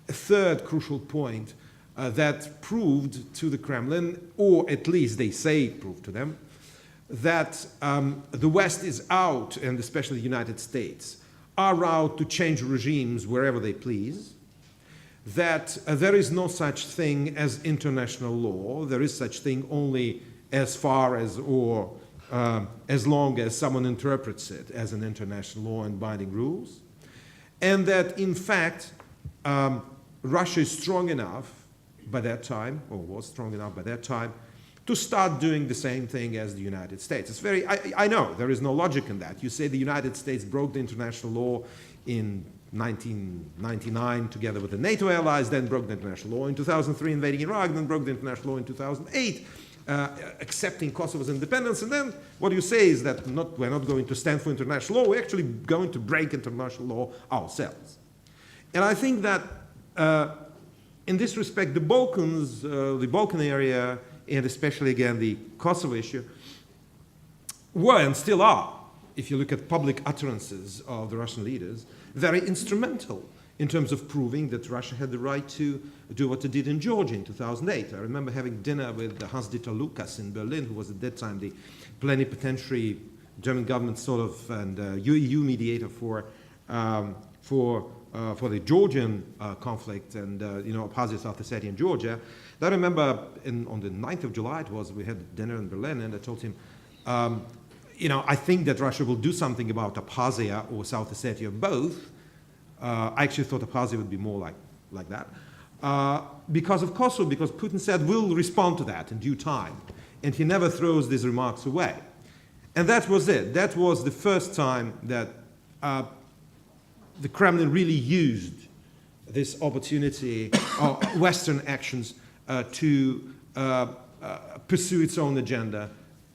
A third crucial point that proved to the Kremlin, or at least they say it proved to them, that the West is out, and especially the United States, are out to change regimes wherever they please, that there is no such thing as international law. There is such thing only as far as, or as long as someone interprets it as an international law and binding rules, and that, in fact, Russia is strong enough by that time, or was strong enough by that time, to start doing the same thing as the United States. It's very, I know, there is no logic in that. You say the United States broke the international law in 1999 together with the NATO allies, then broke the international law in 2003 invading Iraq, then broke the international law in 2008 accepting Kosovo's independence, and then what you say is that we're not going to stand for international law, we're actually going to break international law ourselves. And I think that in this respect, the Balkans, the Balkan area, and especially again the Kosovo issue, were and still are, if you look at public utterances of the Russian leaders, very instrumental in terms of proving that Russia had the right to do what it did in Georgia in 2008. I remember having dinner with Hans-Dieter Lucas in Berlin, who was at that time the plenipotentiary German government sort of and EU mediator for the Georgian conflict and Abkhazia, South Ossetia, and Georgia. And I remember on the 9th of July, we had dinner in Berlin, and I told him, I think that Russia will do something about Abkhazia or South Ossetia, both. I actually thought Abkhazia would be more like that. Because of Kosovo, because Putin said, we'll respond to that in due time. And he never throws these remarks away. And that was it. That was the first time that the Kremlin really used this opportunity of Western actions to pursue its own agenda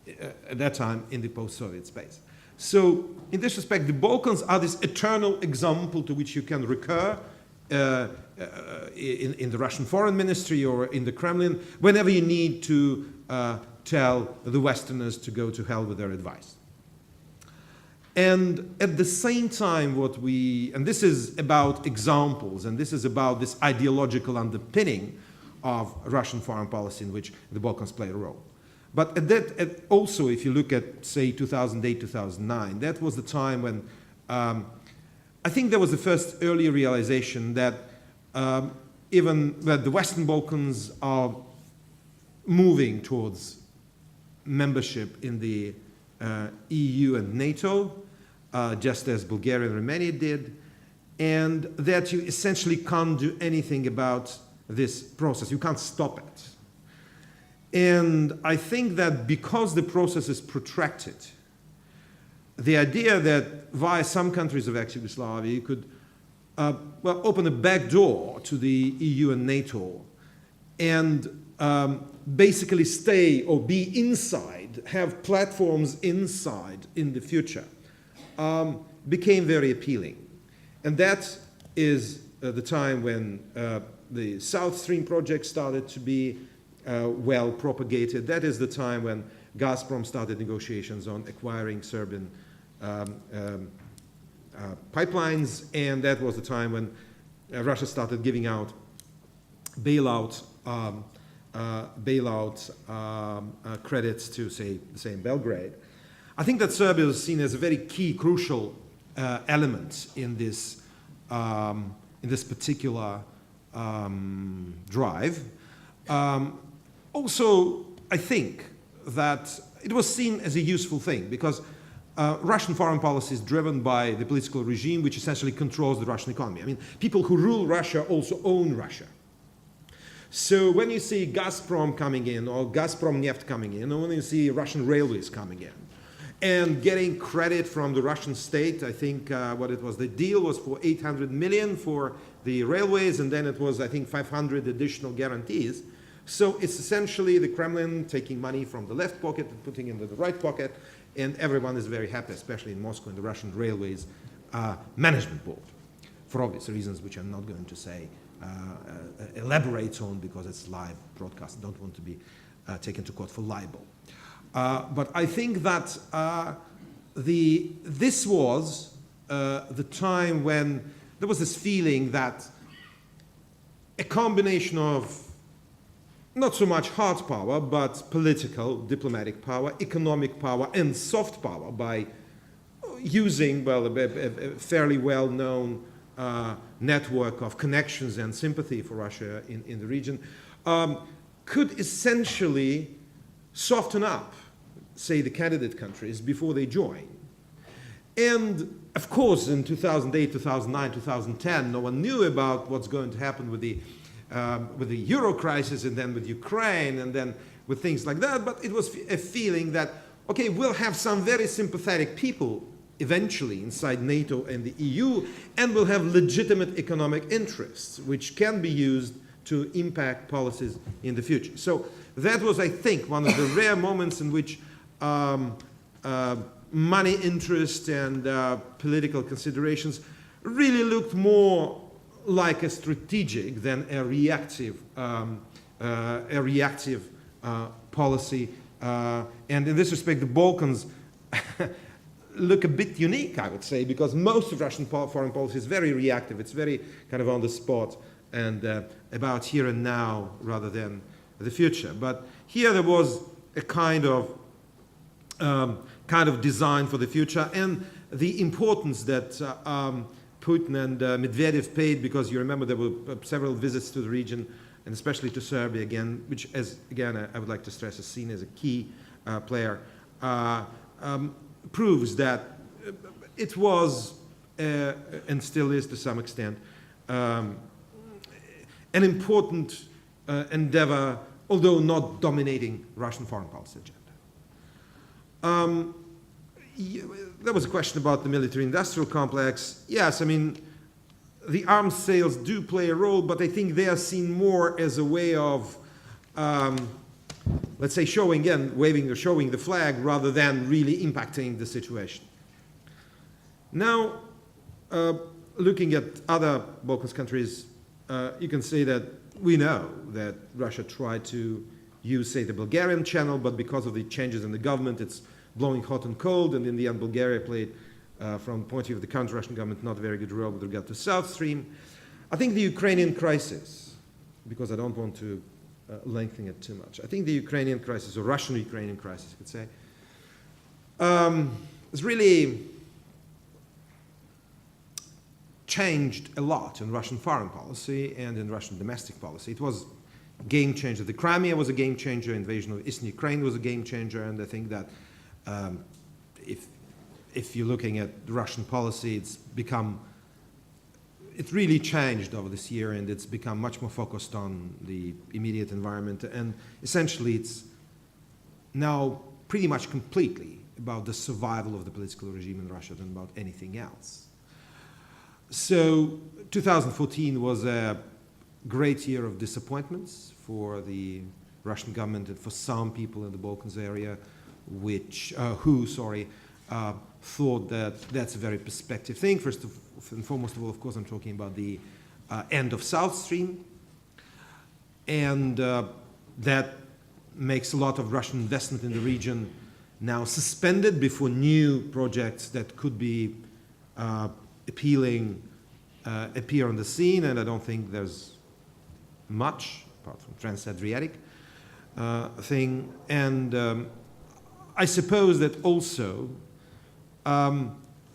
at that time in the post-Soviet space. So in this respect, the Balkans are this eternal example to which you can recur in the Russian foreign ministry or in the Kremlin whenever you need to tell the Westerners to go to hell with their advice. And at the same time, and this is about examples, and this is about this ideological underpinning of Russian foreign policy in which the Balkans play a role. But also, if you look at, say, 2008, 2009, that was the time when I think there was the first early realization that even that the Western Balkans are moving towards membership in the EU and NATO, just as Bulgaria and Romania did, and that you essentially can't do anything about this process. You can't stop it. And I think that because the process is protracted, the idea that via some countries of ex-Yugoslavia you could open a back door to the EU and NATO and basically stay or be inside, have platforms inside in the future, became very appealing. And that is the time when the South Stream project started to be well propagated. That is the time when Gazprom started negotiations on acquiring Serbian pipelines, and that was the time when Russia started giving out bailout credits to, say in Belgrade. I think that Serbia is seen as a very key, crucial element in this particular drive. Also, I think that it was seen as a useful thing because Russian foreign policy is driven by the political regime which essentially controls the Russian economy. I mean, people who rule Russia also own Russia. So when you see Gazprom coming in or Gazprom Neft coming in, or when you see Russian railways coming in and getting credit from the Russian state, I think the deal was for 800 million for the railways, and then it was, I think, 500 additional guarantees. So it's essentially the Kremlin taking money from the left pocket and putting it into the right pocket, and everyone is very happy, especially in Moscow and the Russian Railways Management Board, for obvious reasons which I'm not going to say, elaborate on because it's live broadcast. I don't want to be taken to court for libel. But I think that this was the time when there was this feeling that a combination of not so much hard power, but political, diplomatic power, economic power, and soft power by using, a fairly well-known network of connections and sympathy for Russia in the region, could essentially soften up, say, the candidate countries before they join. And of course, in 2008, 2009, 2010, no one knew about what's going to happen with the Euro crisis and then with Ukraine and then with things like that. But it was a feeling that, okay, we'll have some very sympathetic people eventually inside NATO and the EU, and we'll have legitimate economic interests, which can be used to impact policies in the future. So that was, I think, one of the rare moments in which money interest and political considerations really looked more like a strategic than a reactive policy. And in this respect, the Balkans look a bit unique, I would say, because most of Russian foreign policy is very reactive. It's very kind of on the spot and about here and now rather than the future. But here there was a kind of design for the future, and the importance that Putin and Medvedev paid, because you remember there were several visits to the region, and especially to Serbia again, which, as again I would like to stress, is seen as a key player, proves that it was and still is to some extent an important endeavor, although not dominating Russian foreign policy agenda. There was a question about the military-industrial complex. Yes, I mean, the arms sales do play a role, but I think they are seen more as a way of, let's say, showing the flag rather than really impacting the situation. Now, looking at other Balkans countries, you can say that we know that Russia tried to use, say, the Bulgarian channel, but because of the changes in the government, it's blowing hot and cold, and in the end, Bulgaria played, from the point of view of the counter-Russian government, not a very good role with regard to South Stream. I think the Ukrainian crisis, because I don't want to lengthen it too much, I think the Ukrainian crisis, or Russian-Ukrainian crisis, you could say, has really changed a lot in Russian foreign policy and in Russian domestic policy. It was a game changer. The Crimea was a game changer, invasion of Eastern Ukraine was a game changer, and I think that if you're looking at Russian policy, it's really changed over this year, and it's become much more focused on the immediate environment, and essentially it's now pretty much completely about the survival of the political regime in Russia than about anything else. So 2014 was a great year of disappointments for the Russian government and for some people in the Balkans area who thought that that's a very perspective thing. First and foremost of all, of course, I'm talking about the end of South Stream. And that makes a lot of Russian investment in the region now suspended before new projects that could be appealing appear on the scene. And I don't think there's much, apart from Trans-Adriatic thing. And I suppose that also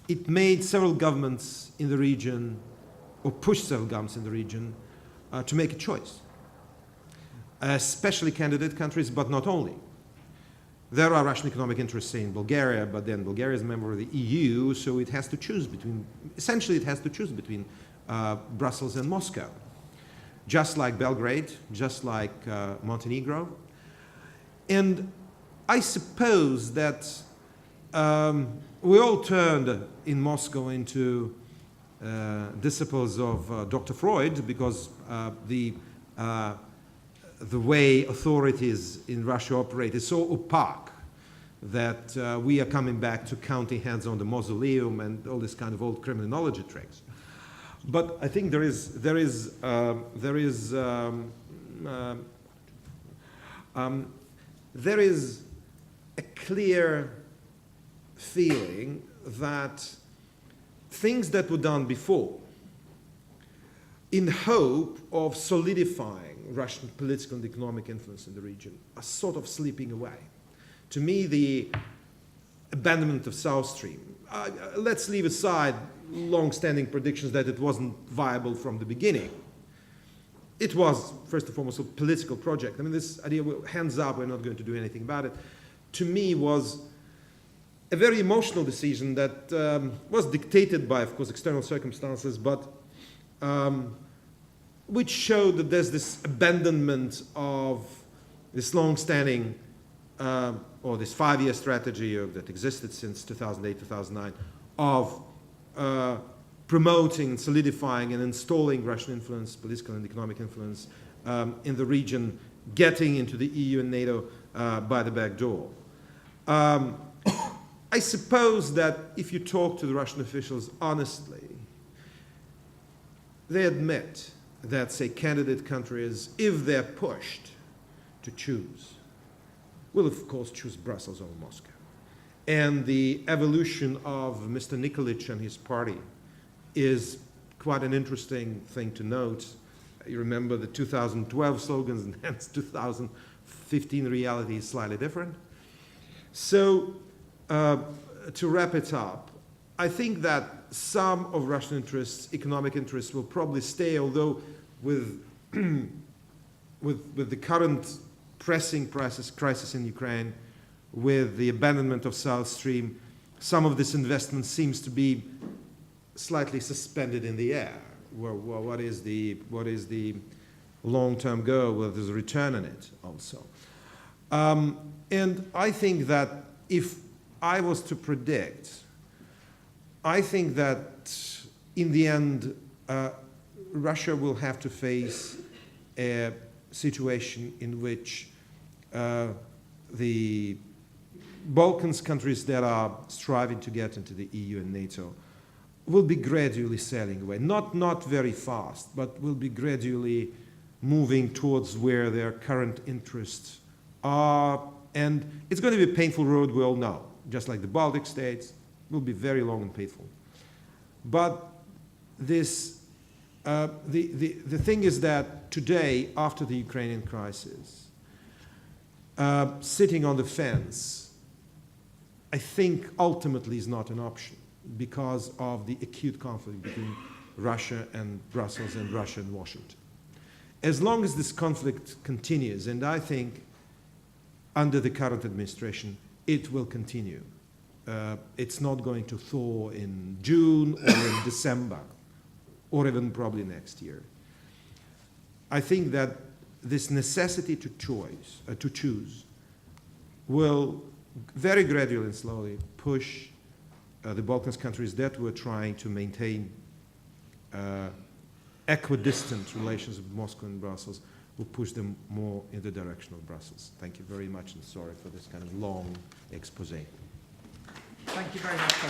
it made several governments in the region, or pushed several governments in the region, to make a choice, especially candidate countries, but not only. There are Russian economic interests, say, in Bulgaria, but then Bulgaria is a member of the EU, so it has to choose between, essentially it has to choose between Brussels and Moscow, just like Belgrade, just like Montenegro. And I suppose that we all turned in Moscow into disciples of Dr. Freud, because the way authorities in Russia operate is so opaque that we are coming back to counting heads on the mausoleum and all this kind of old criminology tricks. But I think there is a clear feeling that things that were done before in hope of solidifying Russian political and economic influence in the region are sort of slipping away. To me, the abandonment of South Stream, let's leave aside long-standing predictions that it wasn't viable from the beginning. It was, first and foremost, a political project. I mean, this idea, well, hands up, we're not going to do anything about it, to me was a very emotional decision that was dictated by, of course, external circumstances, but which showed that there's this abandonment of this long-standing, or this 5-year strategy that existed since 2008, 2009, of promoting, solidifying, and installing Russian influence, political and economic influence in the region getting into the EU and NATO by the back door. I suppose that if you talk to the Russian officials honestly, they admit that, say, candidate countries, if they're pushed to choose, will of course choose Brussels over Moscow. And the evolution of Mr. Nikolic and his party is quite an interesting thing to note. You remember the 2012 slogans, and hence 2015 reality is slightly different. So, to wrap it up, I think that some of Russian interests, economic interests, will probably stay, although with, with the current pressing crisis in Ukraine, with the abandonment of South Stream, some of this investment seems to be slightly suspended in the air. Well, what is the long-term goal? Well, there's a return on it also. And I think that if I was to predict, I think that in the end, Russia will have to face a situation in which the Balkans countries that are striving to get into the EU and NATO will be gradually sailing away. Not very fast, but will be gradually moving towards where their current interests are. And it's going to be a painful road, we all know. Just like the Baltic states, will be very long and painful. But this, the thing is that today, after the Ukrainian crisis, sitting on the fence, I think ultimately is not an option because of the acute conflict between Russia and Brussels and Russia and Washington. As long as this conflict continues, and I think under the current administration, it will continue. It's not going to thaw in June or in December, or even probably next year. I think that this necessity to choose will very gradually and slowly push the Balkans countries that were trying to maintain equidistant relations with Moscow and Brussels, will push them more in the direction of Brussels. Thank you very much, and sorry for this kind of long expose. Thank you very much, Ker.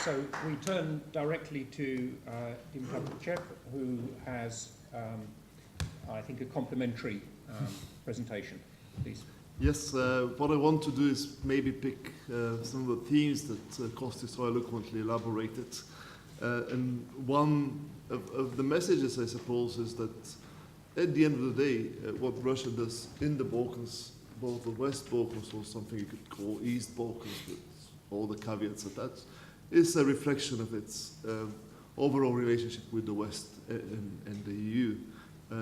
So we turn directly to Dimitra Buchev, who has, I think, a complimentary presentation. Please. Yes, what I want to do is maybe pick some of the themes that Kostis so eloquently elaborated. And one of the messages, I suppose, is that at the end of the day, what Russia does in the Balkans, both the West Balkans or something you could call East Balkans with all the caveats attached, is a reflection of its overall relationship with the West and the EU.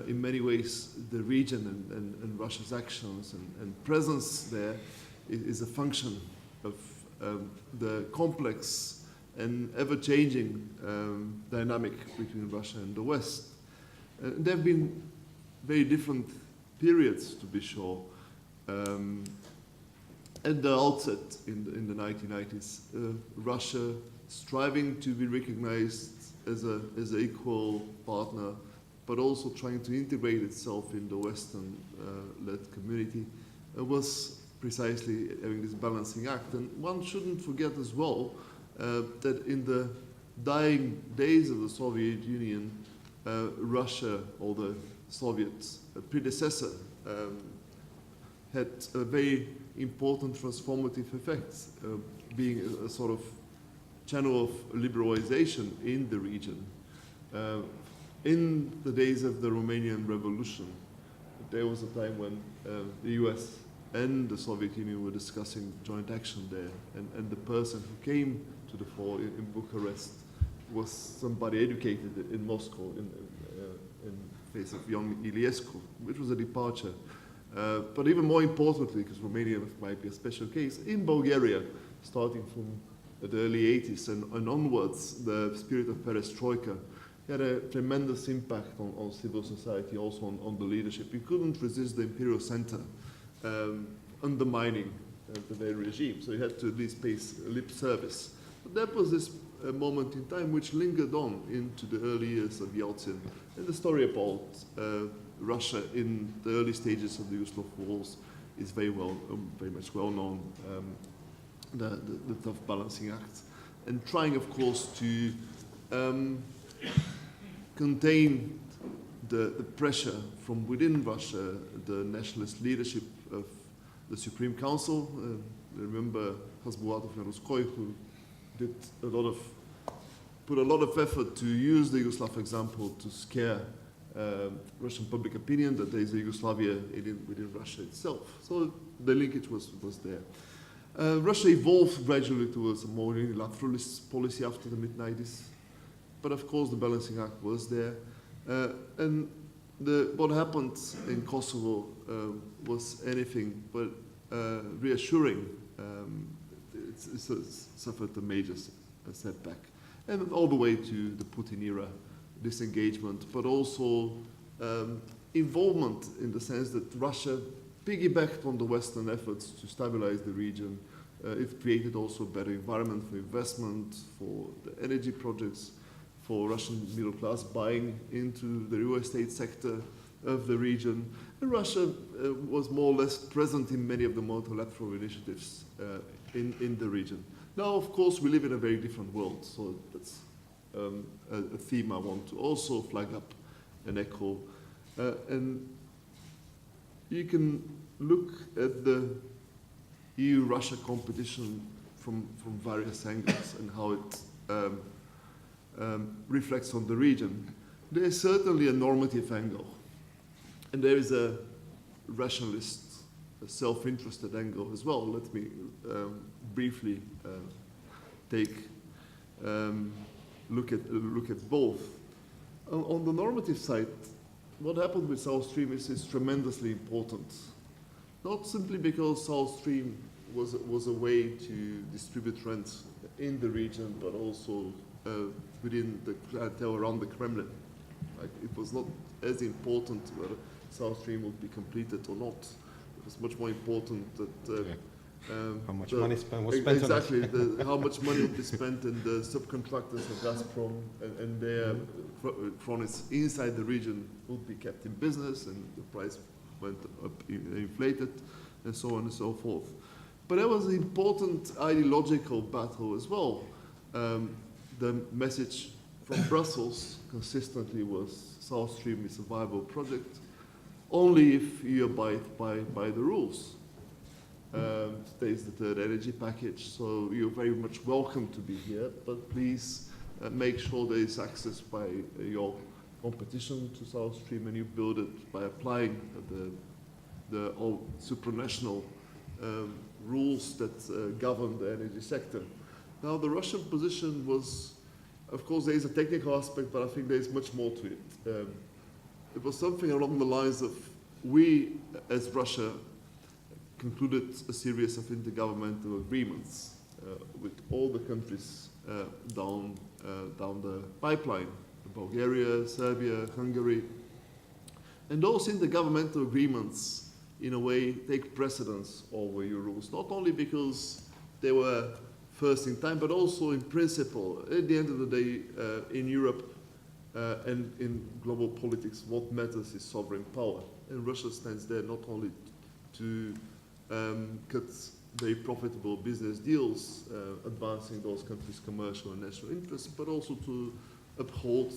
In many ways, the region and Russia's actions and presence there is a function of the complex and ever-changing dynamic between Russia and the West. There have been very different periods, to be sure. At the outset, in the 1990s, Russia striving to be recognized as an equal partner, but also trying to integrate itself in the Western-led community, was precisely having this balancing act. And one shouldn't forget as well that in the dying days of the Soviet Union, Russia, or the Soviet predecessor, had a very important transformative effect, being a sort of channel of liberalization in the region. In the days of the Romanian Revolution, there was a time when the US and the Soviet Union were discussing joint action there, and the person who came to the fore in Bucharest was somebody educated in Moscow in face of young Iliescu, which was a departure. But even more importantly, because Romania might be a special case, in Bulgaria, starting from the early 80s and onwards, the spirit of perestroika had a tremendous impact on civil society, also on the leadership. You couldn't resist the imperial center undermining the very regime, so you had to at least pay lip service. But that was this a moment in time which lingered on into the early years of Yeltsin. And the story about Russia in the early stages of the Yugoslav wars is very much well known. The tough balancing act, and trying, of course, to contain the pressure from within Russia, the nationalist leadership of the Supreme Council. Remember Hasbulatov and Ruskoy, who did put a lot of effort to use the Yugoslav example to scare Russian public opinion that there is a Yugoslavia within Russia itself. So the linkage was there. Russia evolved gradually towards a more unilateralist policy after the mid-90s. But of course the balancing act was there. And what happened in Kosovo was anything but reassuring. It's suffered a major setback. And all the way to the Putin era disengagement, but also involvement in the sense that Russia piggybacked on the Western efforts to stabilize the region. It created also a better environment for investment, for the energy projects, for Russian middle class buying into the real estate sector of the region. And Russia was more or less present in many of the multilateral initiatives in the region. Now, of course, we live in a very different world, so that's a theme I want to also flag up and echo. And you can look at the EU-Russia competition from various angles and how it reflects on the region. There is certainly a normative angle, and there is a rationalist, a self-interested angle as well. Let me briefly look at both. On the normative side, what happened with South Stream is tremendously important. Not simply because South Stream was a way to distribute rent in the region, but also within the clientele around the Kremlin. Like, it was not as important whether South Stream would be completed or not. It was much more important that how much money was spent on it. Exactly, how much money would be spent, and the subcontractors of Gazprom and their cronies inside the region would be kept in business, and the price went up, inflated, and so on and so forth. But there was an important ideological battle as well. The message from Brussels consistently was South Stream is a viable project only if you abide by the rules. Today is the third energy package, so you're very much welcome to be here, but please make sure there is access by your competition to South Stream, and you build it by applying the all supranational rules that govern the energy sector. Now, the Russian position was, of course, there is a technical aspect, but I think there is much more to it. It was something along the lines of, we, as Russia, concluded a series of intergovernmental agreements with all the countries down the pipeline, Bulgaria, Serbia, Hungary. And those intergovernmental agreements, in a way, take precedence over your rules, not only because they were first in time, but also in principle. At the end of the day, in Europe and in global politics, what matters is sovereign power. And Russia stands there not only to cut very profitable business deals, advancing those countries' commercial and national interests, but also to uphold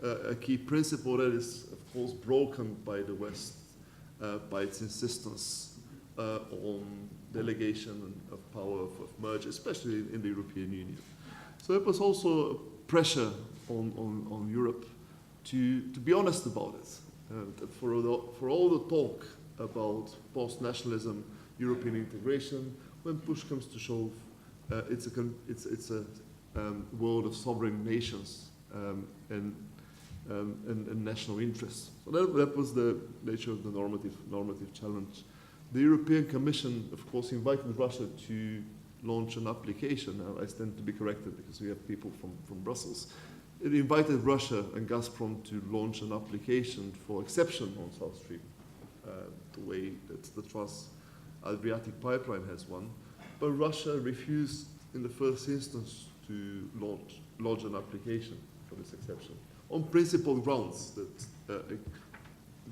a key principle that is, of course, broken by the West by its insistence on delegation of power of merger, especially in the European Union. So it was also pressure on Europe to be honest about it. That for all the talk about post-nationalism, European integration, when push comes to shove, it's a world of sovereign nations and national interests. So that was the nature of the normative challenge. The European Commission, of course, invited Russia to launch an application. Now, I stand to be corrected because we have people from Brussels. It invited Russia and Gazprom to launch an application for exception on South Stream, the way that the Trans-Adriatic pipeline has one. But Russia refused in the first instance to lodge an application for this exception on principal grounds that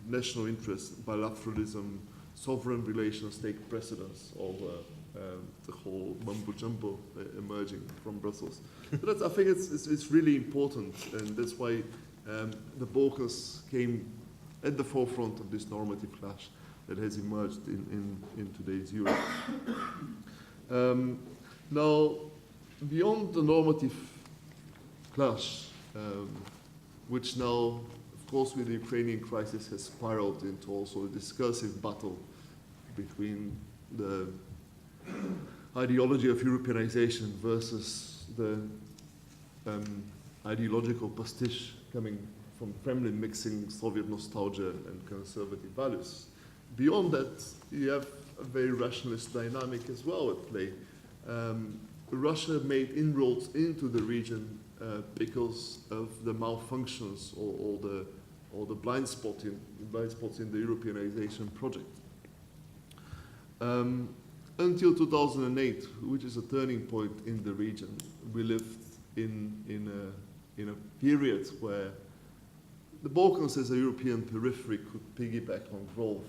national interest, bilateralism, sovereign relations take precedence over the whole mumbo jumbo emerging from Brussels. But I think it's really important, and that's why the Balkans came at the forefront of this normative clash that has emerged in today's Europe. Now, beyond the normative clash, which now, of course, with the Ukrainian crisis has spiraled into also a discursive battle between the ideology of Europeanization versus the ideological pastiche coming from Kremlin, mixing Soviet nostalgia and conservative values. Beyond that, you have a very rationalist dynamic as well at play. Russia made inroads into the region because of the malfunctions or the blind spots in the Europeanization project. Until 2008, which is a turning point in the region, we lived in a period where the Balkans as a European periphery could piggyback on growth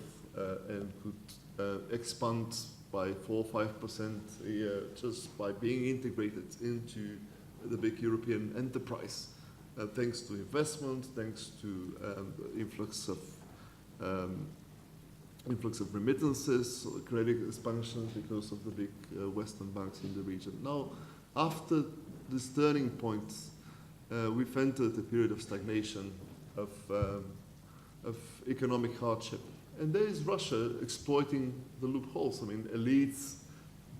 and could expand by 4 or 5% a year just by being integrated into the big European enterprise, thanks to investment, thanks to influx of remittances, credit expansion because of the big Western banks in the region. Now, after this turning point, we've entered a period of stagnation, of economic hardship. And there is Russia exploiting the loopholes. I mean, elites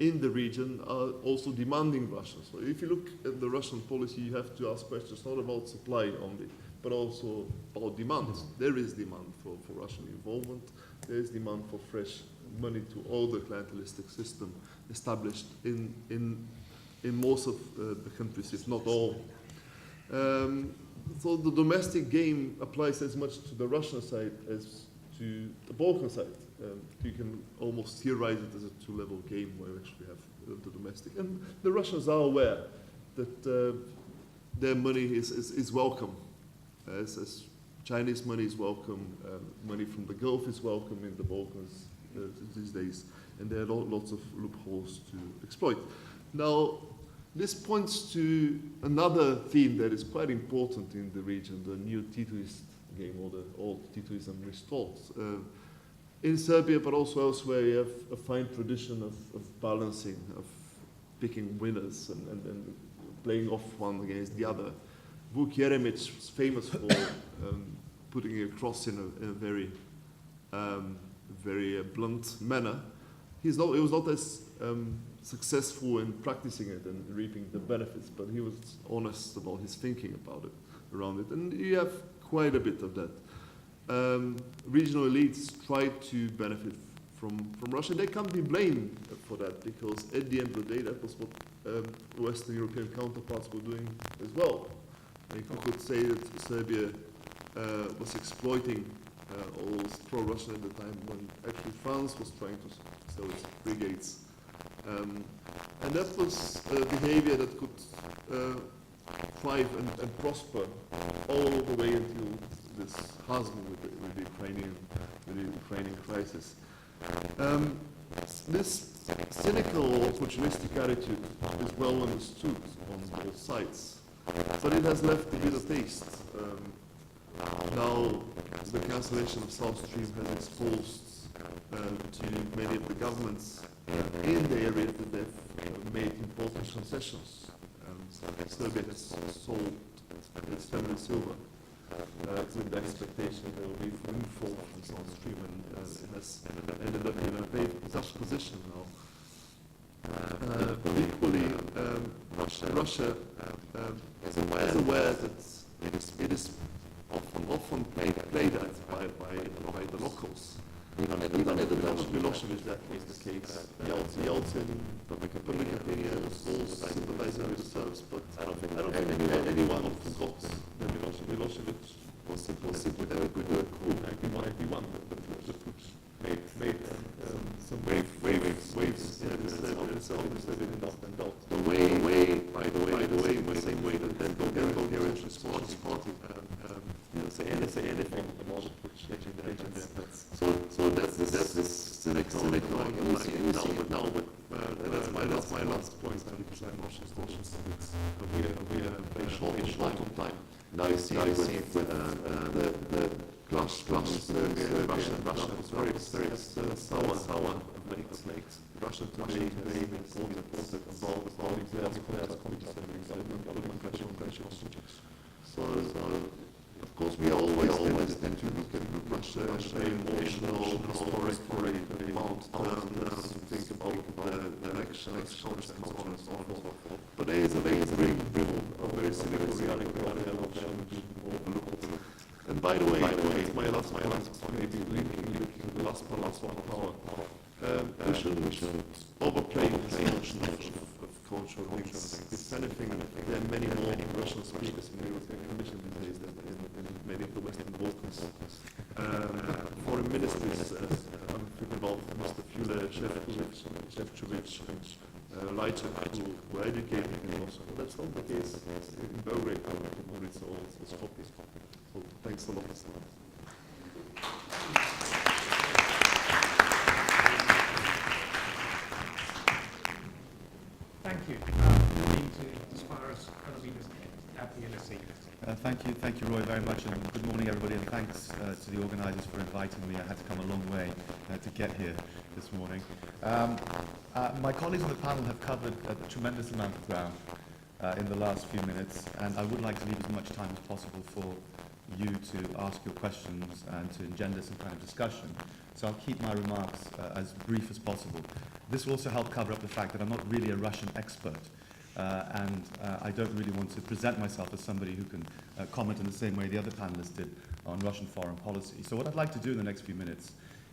in the region are also demanding Russia. So if you look at the Russian policy, you have to ask questions not about supply only, but also about demand. There is demand for Russian involvement. There is demand for fresh money to all the clientelistic system established in most of the countries, if not all. So the domestic game applies as much to the Russian side as to the Balkan side. You can almost theorize it as a two-level game where we actually have the domestic. And the Russians are aware that their money is welcome. As Chinese money is welcome, money from the Gulf is welcome in the Balkans these days. And there are lots of loopholes to exploit. Now, this points to another theme that is quite important in the region, the new Titoist game, or the old Titoism restored. In Serbia, but also elsewhere, you have a fine tradition of balancing, of picking winners and playing off one against the other. Vuk Jeremic was famous for putting it across in a very, very blunt manner. He was not as successful in practicing it and reaping the benefits, but he was honest about his thinking about it, around it. And you have quite a bit of that. Regional elites try to benefit from Russia. They can't be blamed for that, because at the end of the day, that was what Western European counterparts were doing as well. You could say that Serbia was exploiting all those pro-Russian at the time, when actually France was trying to sell its brigades. And that was behavior that could thrive and prosper all the way until this chasm with the Ukrainian crisis. This cynical, opportunistic attitude is well understood on both sides, but it has left a bitter taste. Now, the cancellation of South Stream has exposed to many of the governments in the area that they've made important concessions. Serbia has sold its family silver with the expectation there will be windfall from South Stream, and it has ended up in a very such position now. Equally, Russia is aware that it is often played at by the locals. Even at the time of Milosevic, that was the case. Yeltsin, public opinion was all sympathizing with the Serbs, but I don't think anyone forgot that Milosevic was simply a good coup. He might be one that made some waves in Serbia and out and out. The way that Bulgarian Sports Party say anything about it. So that's the next thing now, but that's my last point. We are very short on time. Now you see the glass Russia was very sour makes Russia to be very important about players coming to So of course we always tend to look at Russia as very emotional, historic, about think about the elections, and so on. But there is a very cynical reality overlooked. And by the way, it's my last point, maybe linking the last one power. We shouldn't overplay the notion of cultural links. If anything, there are many more Russian speakers in the European Commission these days than in many of the Western Balkans. Foreign ministers, I'm thinking about Mr. Fule, Šefčovič, Lajčák, who are educating in Russia. That's not the case in Belgrade, it's all Skopje. So thanks a lot. Thank you. As far as at the LSEE. Thank you, Roy, very much, and good morning, everybody, and thanks to the organisers for inviting me. I had to come a long way to get here this morning. My colleagues on the panel have covered a tremendous amount of ground in the last few minutes, and I would like to leave as much time as possible for you to ask your questions and to engender some kind of discussion. So I'll keep my remarks as brief as possible. This will also help cover up the fact that I'm not really a Russian expert, and I don't really want to present myself as somebody who can comment in the same way the other panelists did on Russian foreign policy. So what I'd like to do in the next few minutes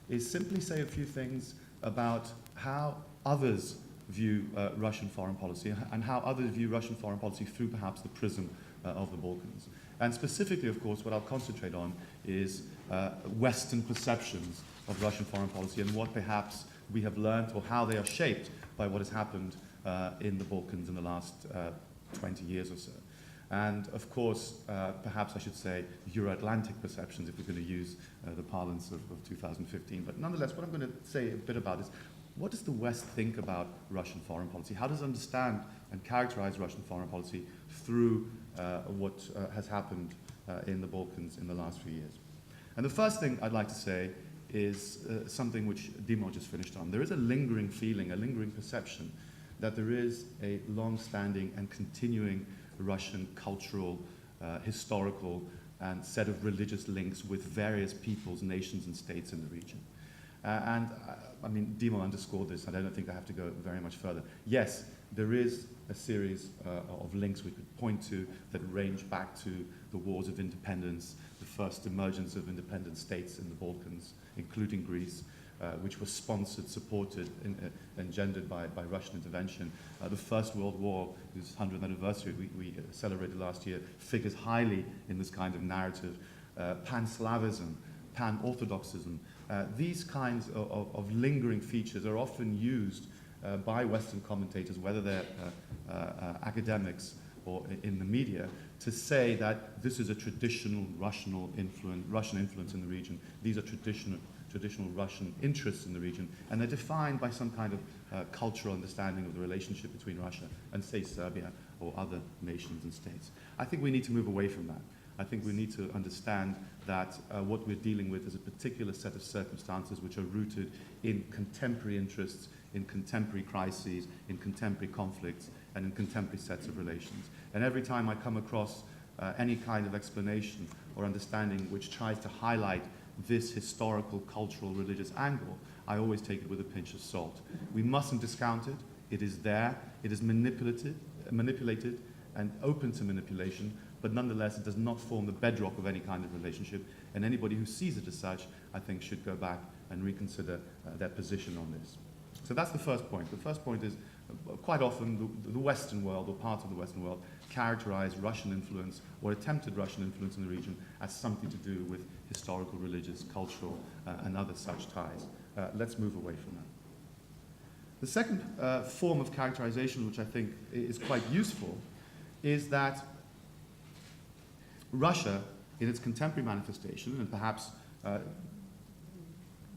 is simply say a few things about how others view Russian foreign policy and how others view Russian foreign policy through perhaps the prism of the Balkans. And specifically, of course, what I'll concentrate on is Western perceptions of Russian foreign policy and what perhaps we have learned or how they are shaped by what has happened in the Balkans in the last 20 years or so. And of course, perhaps I should say Euro-Atlantic perceptions if we're going to use the parlance of 2015. But nonetheless, what I'm going to say a bit about is what does the West think about Russian foreign policy? How does it understand and characterize Russian foreign policy through what has happened in the Balkans in the last few years? And the first thing I'd like to say is something which Dimo just finished on. There is a lingering feeling, a lingering perception that there is a long-standing and continuing Russian cultural, historical, and set of religious links with various peoples, nations, and states in the region. I mean, Dimo underscored this, and I don't think I have to go very much further. Yes, there is a series of links we could point to that range back to the wars of independence, the first emergence of independent states in the Balkans, including Greece, which was sponsored, supported, engendered by Russian intervention. The First World War, whose 100th anniversary we celebrated last year, figures highly in this kind of narrative. Pan-Slavism, Pan-Orthodoxism, these kinds of lingering features are often used by Western commentators, whether they're academics or in the media, to say that this is a traditional Russian influence in the region. These are traditional Russian interests in the region, and they're defined by some kind of cultural understanding of the relationship between Russia and, say, Serbia or other nations and states. I think we need to move away from that. I think we need to understand that what we're dealing with is a particular set of circumstances which are rooted in contemporary interests, in contemporary crises, in contemporary conflicts, and in contemporary sets of relations. And every time I come across any kind of explanation or understanding which tries to highlight this historical, cultural, religious angle, I always take it with a pinch of salt. We mustn't discount it. It is there. It is manipulated and open to manipulation, but nonetheless it does not form the bedrock of any kind of relationship, and anybody who sees it as such, I think, should go back and reconsider their position on this. So that's the first point. The first point is quite often the Western world, or parts of the Western world, characterize Russian influence or attempted Russian influence in the region as something to do with historical, religious, cultural, and other such ties. Let's move away from that. The second form of characterization, which I think is quite useful, is that Russia, in its contemporary manifestation, and perhaps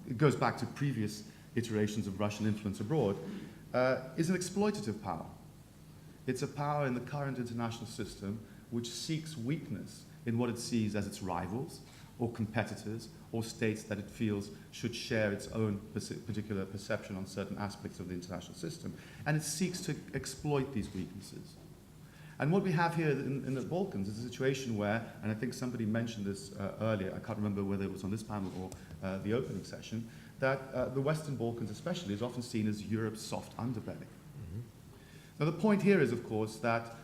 it goes back to previous iterations of Russian influence abroad, is an exploitative power. It's a power in the current international system which seeks weakness in what it sees as its rivals or competitors or states that it feels should share its own particular perception on certain aspects of the international system. And it seeks to exploit these weaknesses. And what we have here in the Balkans is a situation where, and I think somebody mentioned this earlier, I can't remember whether it was on this panel or the opening session, that the Western Balkans especially is often seen as Europe's soft underbelly. Now the point here is, of course, that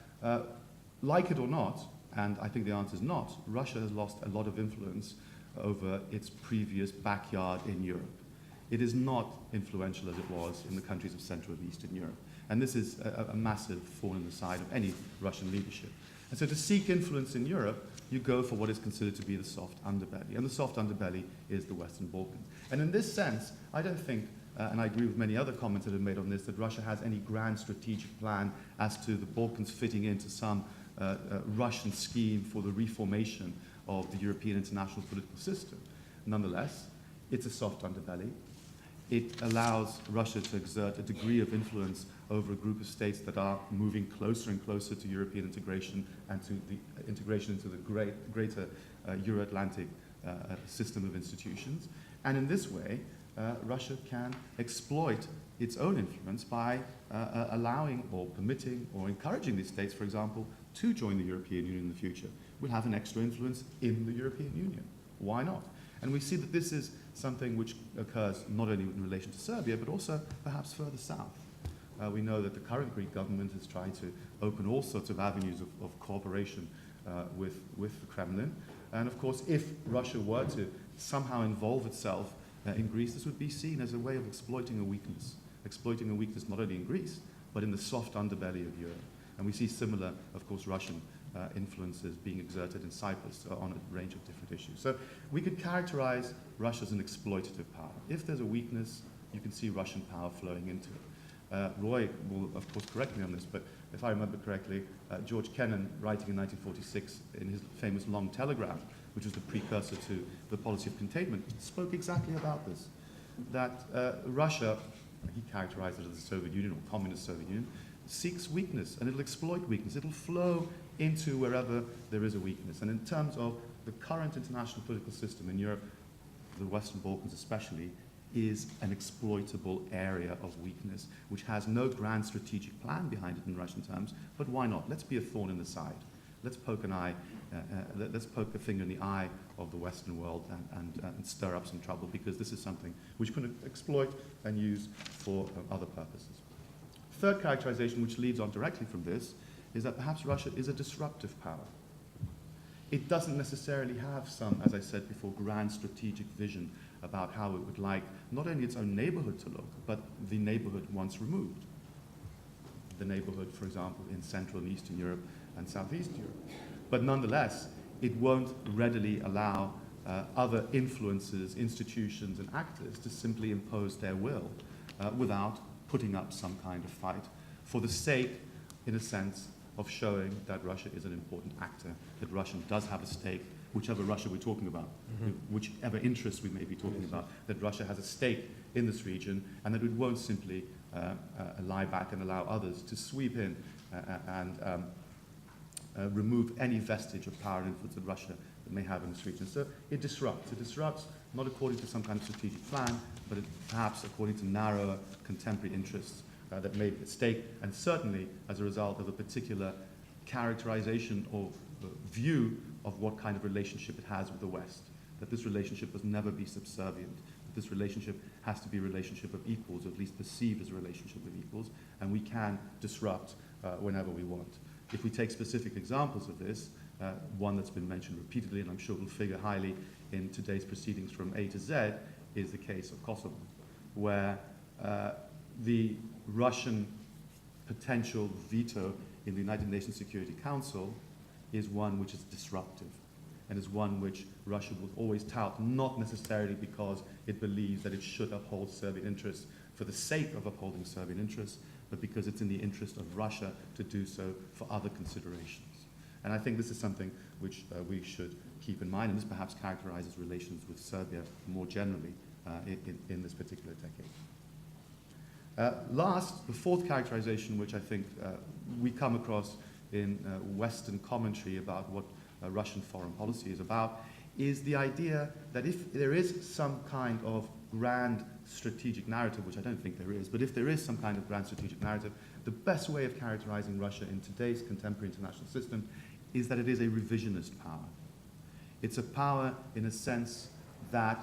like it or not, and I think the answer is not, Russia has lost a lot of influence over its previous backyard in Europe. It is not influential as it was in the countries of Central and Eastern Europe. And this is a massive thorn in the side of any Russian leadership. And so to seek influence in Europe, you go for what is considered to be the soft underbelly. And the soft underbelly is the Western Balkans. And in this sense, I don't think, and I agree with many other comments that have been made on this, that Russia has any grand strategic plan as to the Balkans fitting into some Russian scheme for the reformation of the European international political system. Nonetheless, it's a soft underbelly. It allows Russia to exert a degree of influence over a group of states that are moving closer and closer to European integration and to the integration into the greater Euro-Atlantic system of institutions. And in this way, Russia can exploit its own influence by allowing or permitting or encouraging these states, for example, to join the European Union in the future. Will have an extra influence in the European Union. Why not? And we see that this is something which occurs not only in relation to Serbia, but also perhaps further south. We know that the current Greek government is trying to open all sorts of avenues of cooperation with the Kremlin. And of course, if Russia were to somehow involve itself in Greece, this would be seen as a way of exploiting a weakness not only in Greece, but in the soft underbelly of Europe. And we see similar, of course, Russian influences being exerted in Cyprus on a range of different issues. So we could characterize Russia as an exploitative power. If there's a weakness, you can see Russian power flowing into it. Roy will, of course, correct me on this, but if I remember correctly, George Kennan, writing in 1946 in his famous Long Telegram, which was the precursor to the policy of containment, spoke exactly about this, that Russia, he characterized it as the Soviet Union or communist Soviet Union, seeks weakness, and it'll exploit weakness. It'll flow into wherever there is a weakness. And in terms of the current international political system in Europe, the Western Balkans especially, is an exploitable area of weakness, which has no grand strategic plan behind it in Russian terms, but why not? Let's be a thorn in the side. Let's poke an eye, let's poke a finger in the eye of the Western world and stir up some trouble, because this is something which we can exploit and use for other purposes. Third characterization, which leads on directly from this, is that perhaps Russia is a disruptive power. It doesn't necessarily have some, as I said before, grand strategic vision about how it would like not only its own neighborhood to look, but the neighborhood once removed. The neighborhood, for example, in Central and Eastern Europe and Southeast Europe. But nonetheless, it won't readily allow other influences, institutions, and actors to simply impose their will without putting up some kind of fight for the sake, in a sense, of showing that Russia is an important actor, that Russia does have a stake, whichever Russia we're talking about, whichever interests we may be talking about, that Russia has a stake in this region, and that it won't simply lie back and allow others to sweep in and remove any vestige of power and influence that Russia may have in this region. So it disrupts. It disrupts not according to some kind of strategic plan, but perhaps according to narrower contemporary interests that may be at stake, and certainly as a result of a particular characterization or view of what kind of relationship it has with the West, that this relationship must never be subservient, that this relationship has to be a relationship of equals, or at least perceived as a relationship of equals, and we can disrupt whenever we want. If we take specific examples of this, one that's been mentioned repeatedly, and I'm sure will figure highly in today's proceedings from A to Z, is the case of Kosovo, where the Russian potential veto in the United Nations Security Council is one which is disruptive, and is one which Russia will always tout, not necessarily because it believes that it should uphold Serbian interests, for the sake of upholding Serbian interests, but because it's in the interest of Russia to do so for other considerations. And I think this is something which we should keep in mind, and this perhaps characterizes relations with Serbia more generally in this particular decade. Last, the fourth characterization, which I think we come across in Western commentary about what Russian foreign policy is about, is the idea that if there is some kind of grand strategic narrative, which I don't think there is, but if there is some kind of grand strategic narrative, the best way of characterizing Russia in today's contemporary international system is that it is a revisionist power. It's a power in a sense that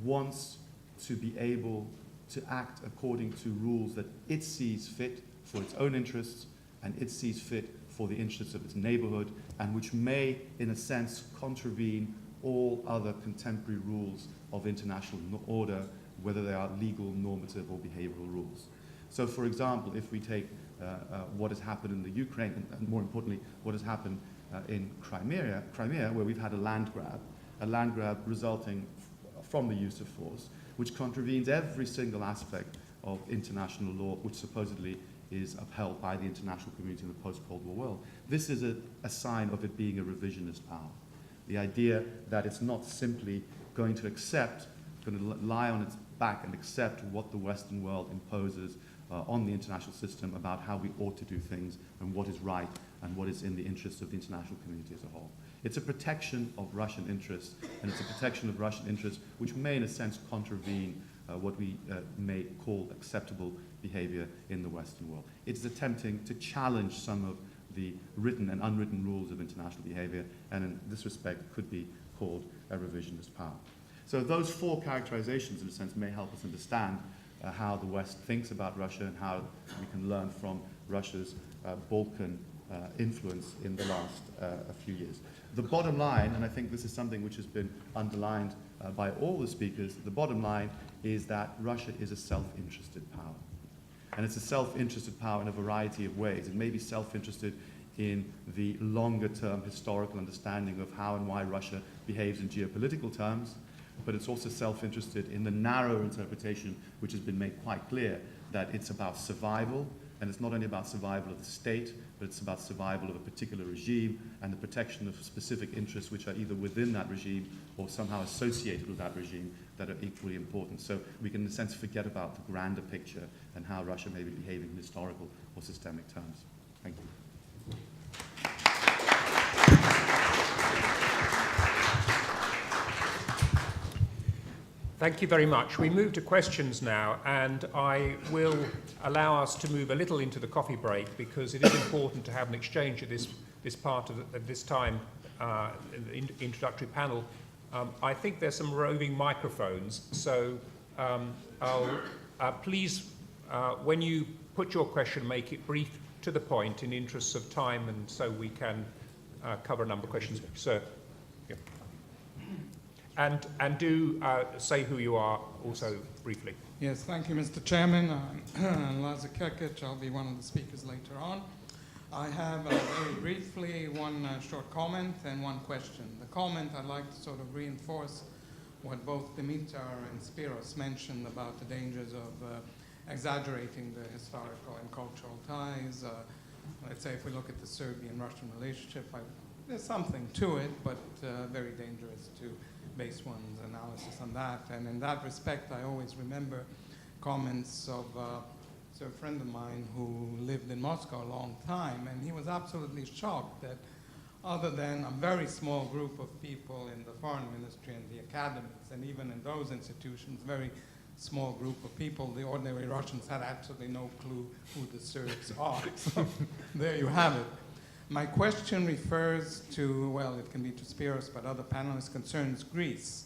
wants to be able to act according to rules that it sees fit for its own interests and it sees fit for the interests of its neighborhood, and which may, in a sense, contravene all other contemporary rules of international order, whether they are legal, normative, or behavioral rules. So, for example, if we take what has happened in the Ukraine, and more importantly, what has happened in Crimea, where we've had a land grab resulting from the use of force, which contravenes every single aspect of international law, which supposedly is upheld by the international community in the post-Cold War world. This is a sign of it being a revisionist power. The idea that it's not simply going to lie on its back and accept what the Western world imposes on the international system about how we ought to do things and what is right and what is in the interests of the international community as a whole. It's a protection of Russian interests, and it's a protection of Russian interests which may, in a sense, contravene what we may call acceptable behavior in the Western world. It's attempting to challenge some of the written and unwritten rules of international behavior, and in this respect could be called a revisionist power. So those four characterizations, in a sense, may help us understand how the West thinks about Russia and how we can learn from Russia's Balkan influence in the last a few years. The bottom line, and I think this is something which has been underlined by all the speakers, the bottom line is that Russia is a self-interested power. And it's a self-interested power in a variety of ways. It may be self-interested in the longer-term historical understanding of how and why Russia behaves in geopolitical terms, but it's also self-interested in the narrow interpretation which has been made quite clear that it's about survival, and it's not only about survival of the state, but it's about survival of a particular regime and the protection of specific interests which are either within that regime or somehow associated with that regime that are equally important. So we can, in a sense, forget about the grander picture and how Russia may be behaving in historical or systemic terms. Thank you. Thank you very much. We move to questions now, and I will allow us to move a little into the coffee break because it is important to have an exchange at this part of this time in the introductory panel. I think there's some roving microphones, so please, when you put your question, make it brief to the point in interests of time, and so we can cover a number of questions. Sir. Yeah. And do say who you are also briefly. Yes, thank you, Mr. Chairman. I'm Lazar Kekic. I'll be one of the speakers later on. I have very briefly one short comment and one question. The comment, I'd like to sort of reinforce what both Dimitar and Spiros mentioned about the dangers of exaggerating the historical and cultural ties. Let's say if we look at the Serbian-Russian relationship, there's something to it, but very dangerous to base one's analysis on that. And in that respect, I always remember comments of a friend of mine who lived in Moscow a long time, and he was absolutely shocked that other than a very small group of people in the foreign ministry and the academies, and even in those institutions, very small group of people, the ordinary Russians had absolutely no clue who the Serbs are. So there you have it. My question refers to, well, it can be to Spiros, but other panelists, concerns Greece.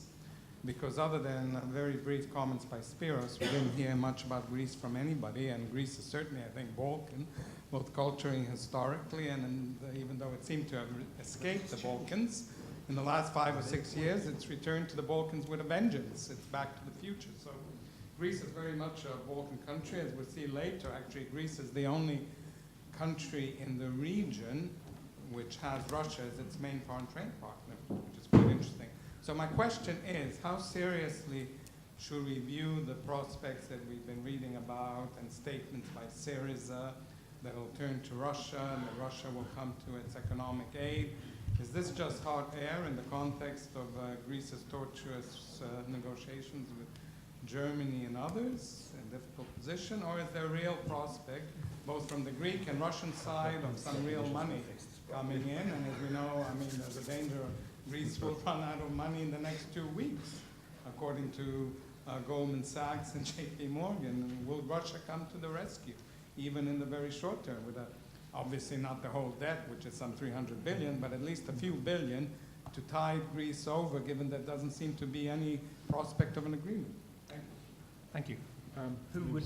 Because other than very brief comments by Spiros, we didn't hear much about Greece from anybody, and Greece is certainly, I think, Balkan, both culturally and historically, and even though it seemed to have escaped the Balkans, in the last 5 or 6 years, it's returned to the Balkans with a vengeance. It's back to the future. So Greece is very much a Balkan country. As we'll see later, actually, Greece is the only country in the region which has Russia as its main foreign trade partner, which is quite interesting. So my question is, how seriously should we view the prospects that we've been reading about and statements by Syriza that will turn to Russia and that Russia will come to its economic aid? Is this just hot air in the context of Greece's tortuous negotiations with Germany and others in a difficult position, or is there a real prospect, both from the Greek and Russian side, of some real money coming in? And as we know, I mean, there's a danger Greece will run out of money in the next 2 weeks, according to Goldman Sachs and JP Morgan. Will Russia come to the rescue, even in the very short term, with obviously not the whole debt, which is some 300 billion, but at least a few billion to tide Greece over, given there doesn't seem to be any prospect of an agreement? Thank you. Who would...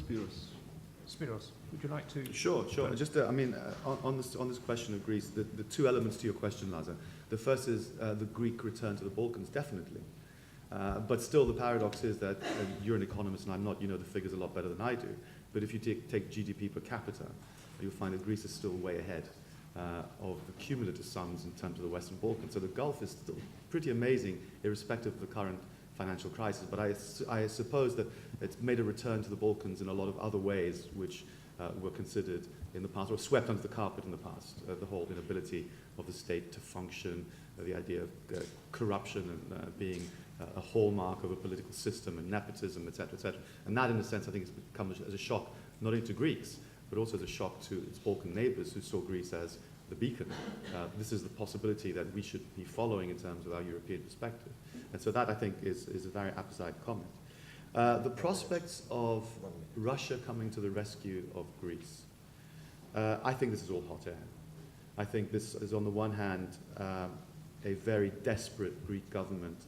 Spiros, would you like to... Sure. Just, on this question of Greece, the two elements to your question, Laza. The first is the Greek return to the Balkans, definitely. But still, the paradox is that you're an economist and I'm not. You know the figures a lot better than I do. But if you take GDP per capita, you'll find that Greece is still way ahead of the cumulative sums in terms of the Western Balkans. So the Gulf is still pretty amazing, irrespective of the current financial crisis. But I suppose that it's made a return to the Balkans in a lot of other ways, which were considered in the past, or swept under the carpet in the past. The whole inability of the state to function, the idea of corruption and being a hallmark of a political system, and nepotism, etc., etc. And that, in a sense, I think has come as a shock, not only to Greeks, but also as a shock to its Balkan neighbors who saw Greece as the beacon. This is the possibility that we should be following in terms of our European perspective. And so that, I think, is a very apposite comment. The prospects of Russia coming to the rescue of Greece, I think this is all hot air. I think this is, on the one hand, a very desperate Greek government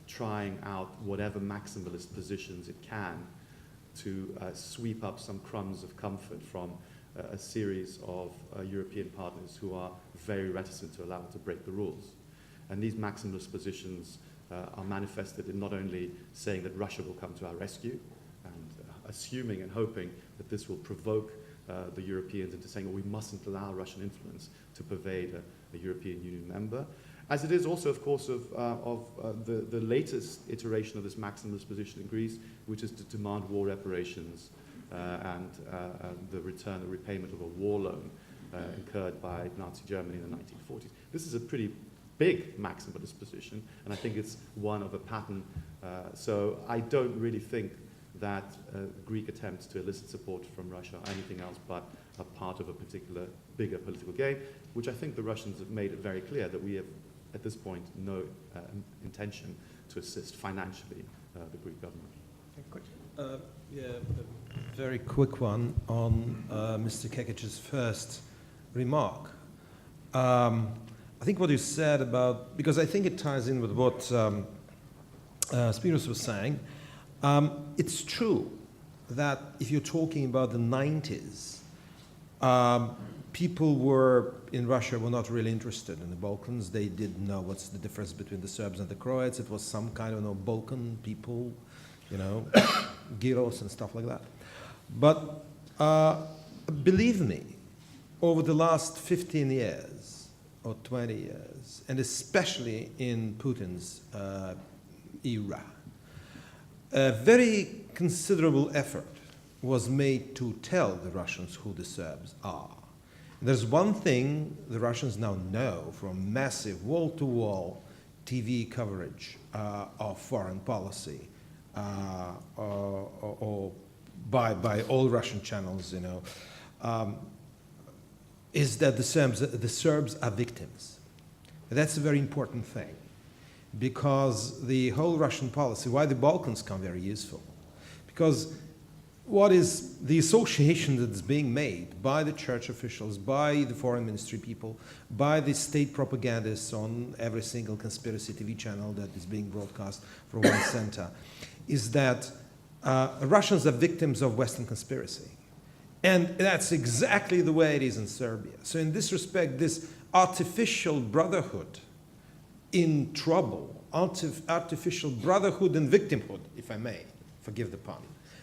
trying out whatever maximalist positions it can to sweep up some crumbs of comfort from a series of European partners who are very reticent to allow it to break the rules. And these maximalist positions are manifested in not only saying that Russia will come to our rescue, and assuming and hoping that this will provoke the Europeans into saying, well, we mustn't allow Russian influence to pervade a European Union member, as it is also, of course, of the latest iteration of this maximalist position in Greece, which is to demand war reparations and the repayment of a war loan incurred by Nazi Germany in the 1940s. This is a pretty big maximalist position, and I think it's one of a pattern. So I don't really think that Greek attempts to elicit support from Russia are anything else but a part of a particular bigger political game, which I think the Russians have made it very clear that we have, at this point, no intention to assist financially the Greek government. A very quick one on Mr. Kekic's first remark. I think what you said about, because I think it ties in with what Spiros was saying, it's true that if you're talking about the 90s, people in Russia were not really interested in the Balkans. They didn't know what's the difference between the Serbs and the Croats. It was some kind of Balkan people, gyros and stuff like that. But believe me, over the last 15 years or 20 years, and especially in Putin's era, a very considerable effort was made to tell the Russians who the Serbs are. There's one thing the Russians now know from massive wall-to-wall TV coverage of foreign policy, or by all Russian channels, is that the Serbs are victims. That's a very important thing, because the whole Russian policy, why the Balkans come very useful, because what is the association that's being made by the church officials, by the foreign ministry people, by the state propagandists on every single conspiracy TV channel that is being broadcast from one center, is that Russians are victims of Western conspiracy. And that's exactly the way it is in Serbia. So in this respect, this artificial brotherhood in trouble, artificial brotherhood and victimhood, if I may, forgive the pun,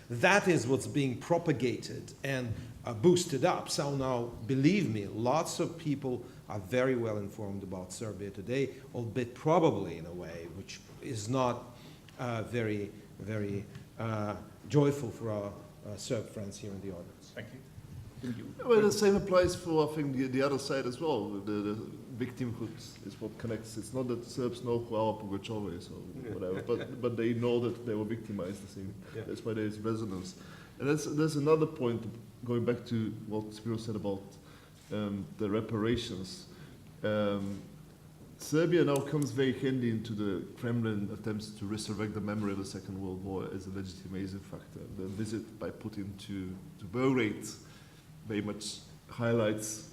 that is what's being propagated and boosted up. So now, believe me, lots of people are very well informed about Serbia today, albeit probably in a way which is not very very joyful for our Serb friends here in the audience. Thank you. Well, the same applies for, I think, the other side as well. The victimhood is what connects. It's not that Serbs know who our Pugačova is or whatever, but they know that they were victimized the same. Yeah. That's why there is resonance. And there's another point, going back to what Spiro said about the reparations. Serbia now comes very handy into the Kremlin attempts to resurrect the memory of the Second World War as a legitimizing factor. The visit by Putin to Belgrade very much highlights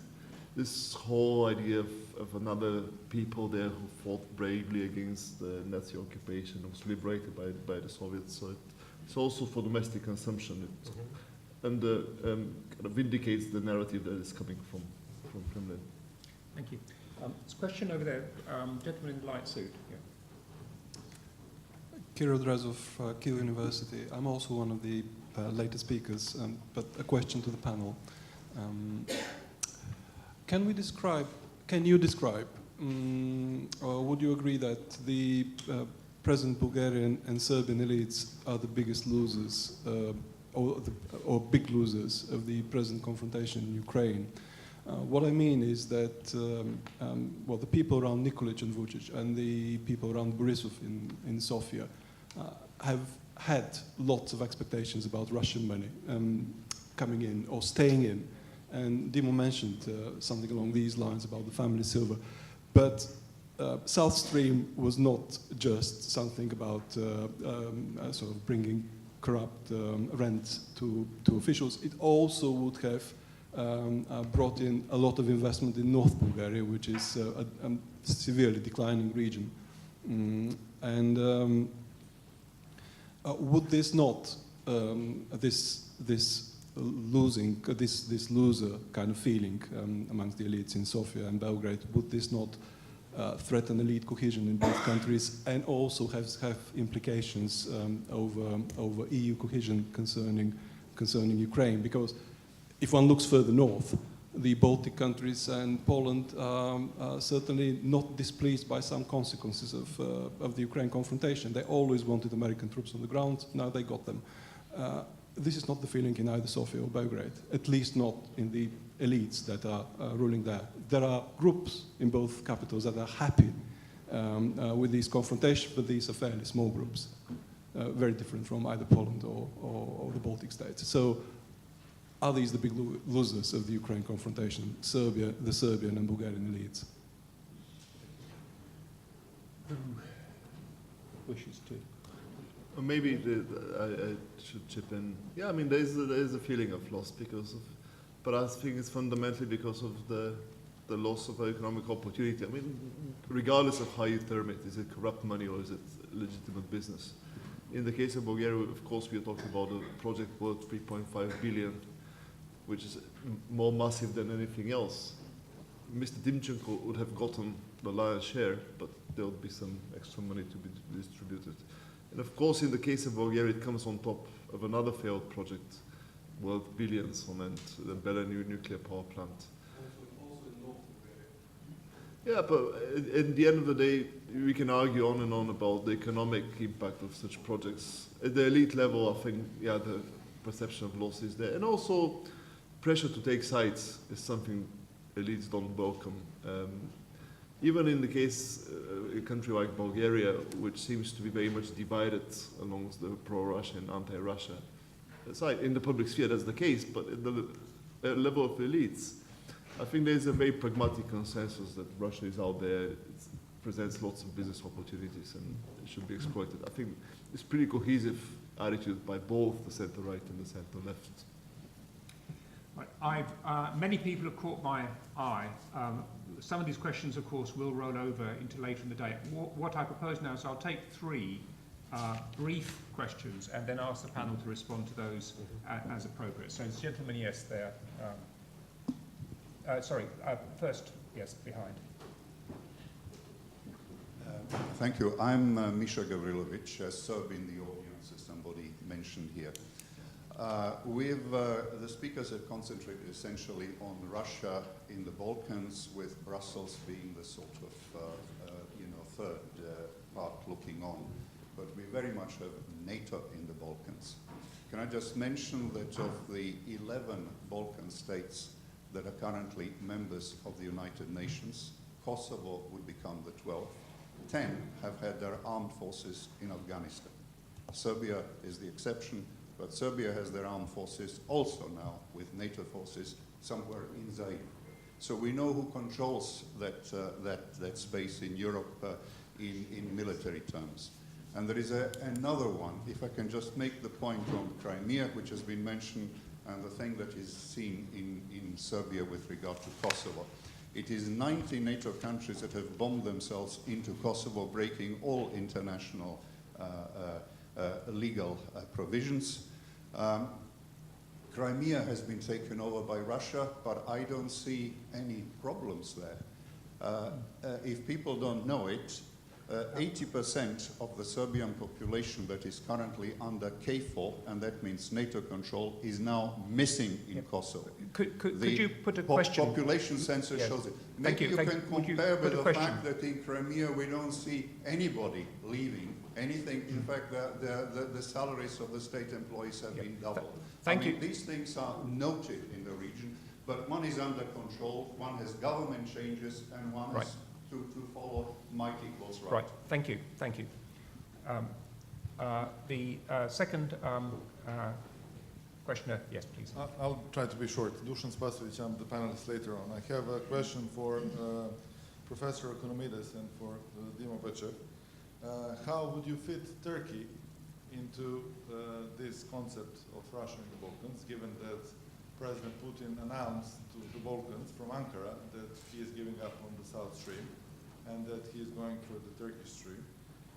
this whole idea of another people there who fought bravely against the Nazi occupation, and was liberated by the Soviets. So it's also for domestic consumption. And kind of vindicates the narrative that is coming from Kremlin. Thank you. There's a question over there. Gentleman in the light suit. Yeah. Kirill Drezov, Kyiv University. I'm also one of the later speakers, but a question to the panel. Can you describe, or would you agree that the present Bulgarian and Serbian elites are the biggest losers, or big losers of the present confrontation in Ukraine? What I mean is that, the people around Nikolic and Vucic and the people around Borisov in Sofia have had lots of expectations about Russian money coming in or staying in. And Dimo mentioned something along these lines about the family silver. But South Stream was not just something about sort of bringing corrupt rent to officials. It also would have brought in a lot of investment in North Bulgaria, which is a severely declining region. Would this not, this loser kind of feeling amongst the elites in Sofia and Belgrade, would this not threaten elite cohesion in both countries, and also have implications over EU cohesion concerning Ukraine? Because if one looks further north, the Baltic countries and Poland are certainly not displeased by some consequences of the Ukraine confrontation. They always wanted American troops on the ground. Now they got them. This is not the feeling in either Sofia or Belgrade, at least not in the elites that are ruling there. There are groups in both capitals that are happy with these confrontations, but these are fairly small groups, very different from either Poland or the Baltic states. So are these the big losers of the Ukraine confrontation, the Serbian and Bulgarian elites? Who wishes to? Maybe I should chip in. Yeah, I mean, there is a feeling of loss but I think it's fundamentally because of the loss of economic opportunity. I mean, regardless of how you term it, is it corrupt money or is it legitimate business? In the case of Bulgaria, of course, we are talking about a project worth 3.5 billion, which is more massive than anything else. Mr. Dimchenko would have gotten the lion's share, but there would be some extra money to be distributed. And of course, in the case of Bulgaria, it comes on top of another failed project worth billions on the Bela nuclear power plant. Also in North Bulgaria. Yeah, but at the end of the day, we can argue on and on about the economic impact of such projects. At the elite level, I think, yeah, the perception of loss is there. And also, pressure to take sides is something elites don't welcome. Even in the case a country like Bulgaria, which seems to be very much divided amongst the pro-Russia and anti-Russia side. In the public sphere, that's the case, but at the level of elites, I think there's a very pragmatic consensus that Russia is out there, it presents lots of business opportunities, and it should be exploited. I think it's pretty cohesive attitude by both the center-right and the center-left. Many people have caught my eye. Some of these questions, of course, will roll over into later in the day. What I propose now is I'll take three brief questions and then ask the panel to respond to those as appropriate. So, gentlemen, yes, there. First, yes, behind. Thank you. I'm Misha Gavrilovic, a Serb in the audience, as somebody mentioned here. The speakers have concentrated essentially on Russia in the Balkans, with Brussels being the sort of third part looking on. but we very much have NATO in the Balkans. Can I just mention that of the 11 Balkan states that are currently members of the United Nations, Kosovo would become the 12th. 10 have had their armed forces in Afghanistan. Serbia is the exception, but Serbia has their armed forces also now with NATO forces somewhere in Zaire. So we know who controls that space in Europe in military terms. And there is another one, if I can just make the point on Crimea, which has been mentioned, and the thing that is seen in Serbia with regard to Kosovo. It is 90 NATO countries that have bombed themselves into Kosovo, breaking all international legal provisions. Crimea has been taken over by Russia, but I don't see any problems there. If people don't know it, 80% of the Serbian population that is currently under KFOR, and that means NATO control, is now missing in Kosovo. Could you put a question? Population census shows it. Maybe you can compare with the fact that in Crimea we don't see anybody leaving anything. In fact, the salaries of the state employees have been doubled. Thank you. These things are noted in the region, but one is under control, one has government changes, and one has to follow might equals right. Right, thank you, thank you. The second questioner, yes, please. I'll try to be short. Dusan Spasovic, I'm the panelist later on. I have a question for Professor Ekonomides and for Dima Pechev. How would you fit Turkey into this concept of Russia in the Balkans, given that President Putin announced to the Balkans from Ankara that he is giving up on the South Stream and that he is going for the Turkish Stream?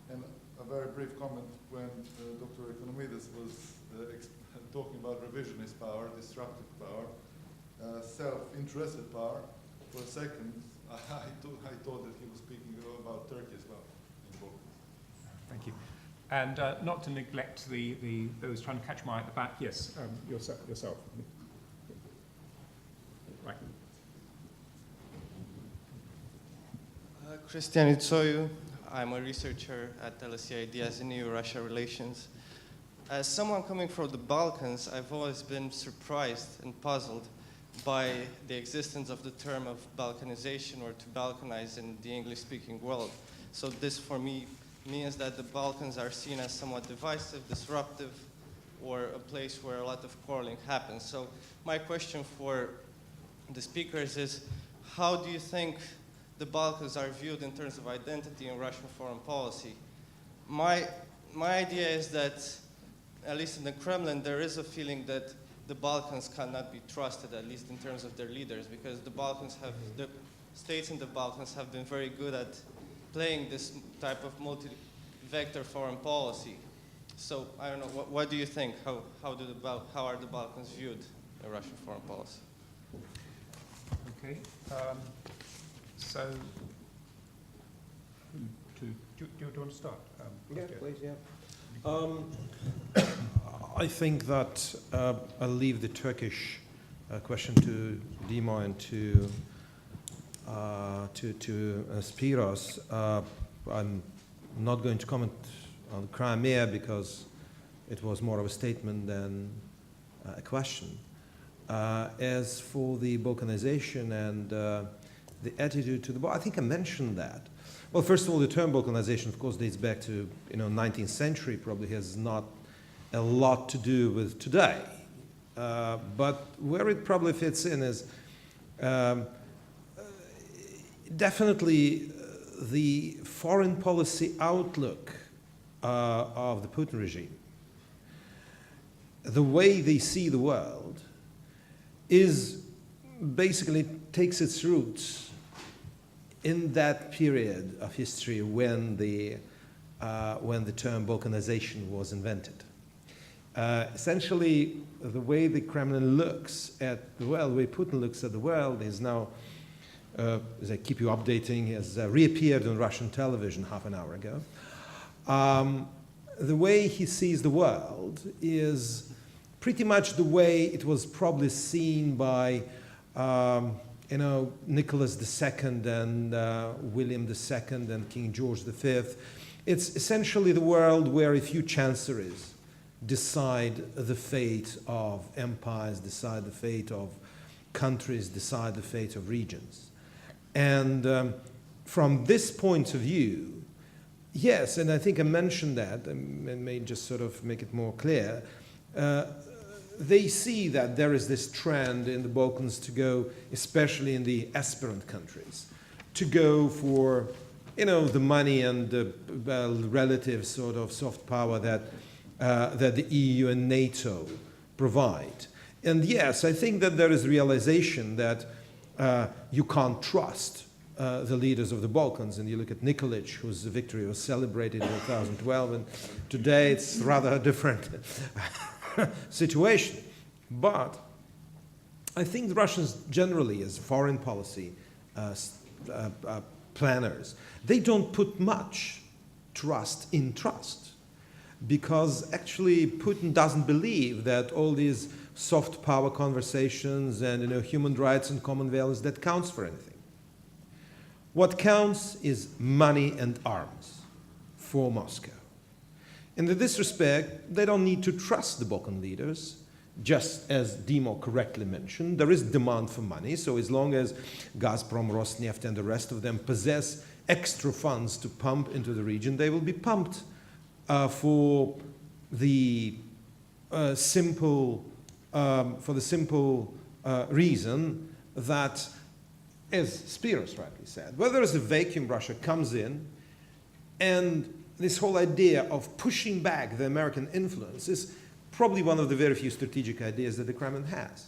And a very brief comment when Dr. Ekonomides was talking about revisionist power, disruptive power, self-interested power. For a second, I thought that he was speaking about Turkey as well in the Balkans. Thank you. And not to neglect those trying to catch my eye at the back. Yes, yourself. Right. Cristian Itsoiu. I'm a researcher at LSEE Ideas in EU-Russia relations. As someone coming from the Balkans, I've always been surprised and puzzled by the existence of the term of Balkanization or to Balkanize in the English-speaking world. So this, for me, means that the Balkans are seen as somewhat divisive, disruptive, or a place where a lot of quarreling happens. So my question for the speakers is, how do you think the Balkans are viewed in terms of identity in Russian foreign policy? My idea is that, at least in the Kremlin, there is a feeling that the Balkans cannot be trusted, at least in terms of their leaders, because the Balkans have, the states in the Balkans have been very good at playing this type of multi-vector foreign policy. So I don't know, what do you think? How are the Balkans viewed in Russian foreign policy? Okay. So, do you want to start? Yeah, please, yeah. I think that I'll leave the Turkish question to Dima and to Spiros. I'm not going to comment on Crimea because it was more of a statement than a question. As for the Balkanization and the attitude to the I think I mentioned that. Well, first of all, the term Balkanization, of course, dates back to 19th century. Probably has not a lot to do with today. But where it probably fits in is definitely the foreign policy outlook of the Putin regime. The way they see the world is basically takes its roots in that period of history when the term Balkanization was invented. Essentially, the way the Kremlin looks at the world, the way Putin looks at the world is now, as I keep you updating, has reappeared on Russian television half an hour ago. The way he sees the world is pretty much the way it was probably seen by Nicholas II and William II and King George V It's essentially the world where a few chancelleries decide the fate of empires, decide the fate of countries, decide the fate of regions. And from this point of view, yes, and I think I mentioned that, and may just sort of make it more clear, they see that there is this trend in the Balkans to go, especially in the aspirant countries, to go for, you know, the money and the relative sort of soft power that the EU and NATO provide. And yes, I think that there is realization that you can't trust the leaders of the Balkans. And you look at Nikolic, whose victory was celebrated in 2012, and today it's rather a different situation. But I think the Russians generally, as foreign policy planners, they don't put much trust in trust, because actually Putin doesn't believe that all these soft power conversations and, you know, human rights and common values, that counts for anything. What counts is money and arms for Moscow. And in this respect, they don't need to trust the Balkan leaders. Just as Dimo correctly mentioned, there is demand for money, so as long as Gazprom, Rosneft, and the rest of them possess extra funds to pump into the region, they will be pumped for the simple reason that, as Spiros rightly said, where there is a vacuum, Russia comes in, and this whole idea of pushing back the American influence is probably one of the very few strategic ideas that the Kremlin has.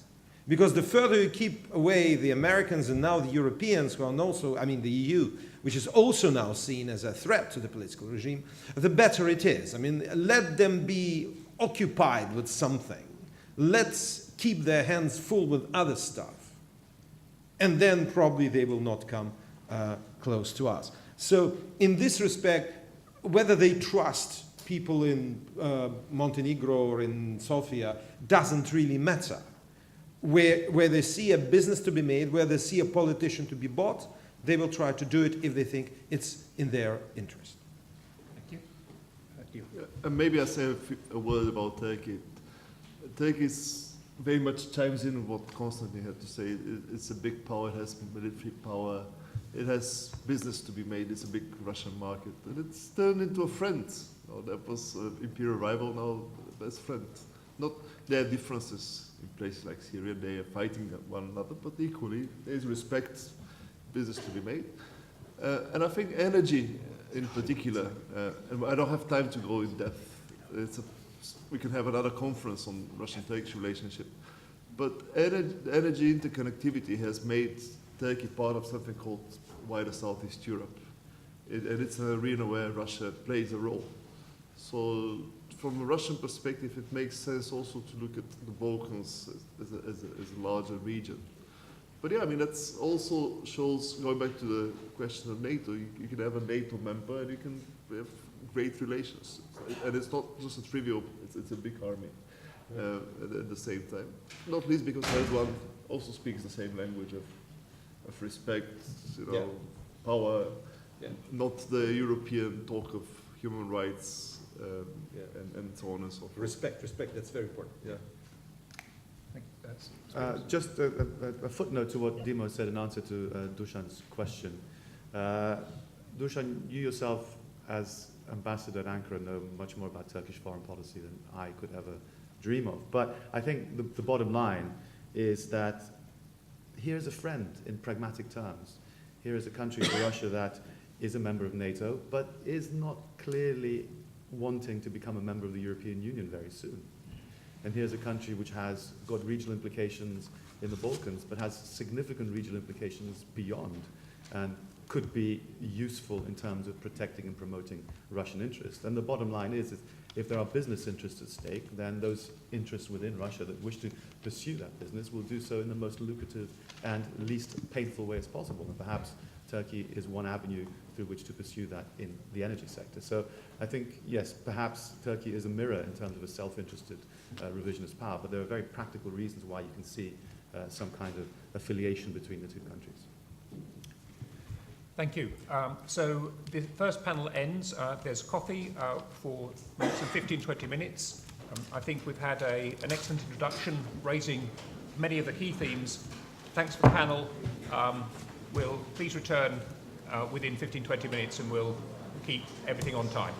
Because the further you keep away the Americans and now the Europeans, who are also, I mean the EU, which is also now seen as a threat to the political regime, the better it is. I mean, let them be occupied with something. Let's keep their hands full with other stuff. And then probably they will not come close to us. So in this respect, whether they trust people in Montenegro or in Sofia doesn't really matter. Where they see a business to be made, where they see a politician to be bought, they will try to do it if they think it's in their interest. Thank you. And maybe I say a word about Turkey. Turkey very much chimes in with what Konstantin had to say. It's a big power, it has military power, it has business to be made, it's a big Russian market, and it's turned into a friend. That was imperial rival, now best friend. Not there are differences in places like Syria, they are fighting one another, but equally there's respect, business to be made. And I think energy in particular, and I don't have time to go in depth, we can have another conference on Russian-Turkish relationship, but energy interconnectivity has made Turkey part of something called wider Southeast Europe. And it's an arena where Russia plays a role. So from a Russian perspective, it makes sense also to look at the Balkans as a larger region. But yeah, I mean, that's also shows, going back to the question of NATO, you can have a NATO member and you can have great relations. And it's not just a trivial, it's a big army at the same time. Not least because everyone also speaks the same language of respect, power, not the European talk of human rights, and so on and so forth. Respect, that's very important. Yeah. Just a footnote to what Dimo said in answer to Dushan's question. Dushan, you yourself, as ambassador at Ankara, know much more about Turkish foreign policy than I could ever dream of. But I think the bottom line is that here's a friend in pragmatic terms. Here is a country, Russia, that is a member of NATO, but is not clearly wanting to become a member of the European Union very soon. And here's a country which has got regional implications in the Balkans, but has significant regional implications beyond, and could be useful in terms of protecting and promoting Russian interests. And the bottom line is if there are business interests at stake, then those interests within Russia that wish to pursue that business will do so in the most lucrative and least painful way as possible. And perhaps Turkey is one avenue through which to pursue that in the energy sector. So I think, yes, perhaps Turkey is a mirror in terms of a self-interested revisionist power, but there are very practical reasons why you can see some kind of affiliation between the two countries. Thank you. So the first panel ends. There's coffee for some 15, 20 minutes. I think we've had an excellent introduction, raising many of the key themes. Thanks for the panel. We'll please return within 15, 20 minutes and we'll keep everything on time.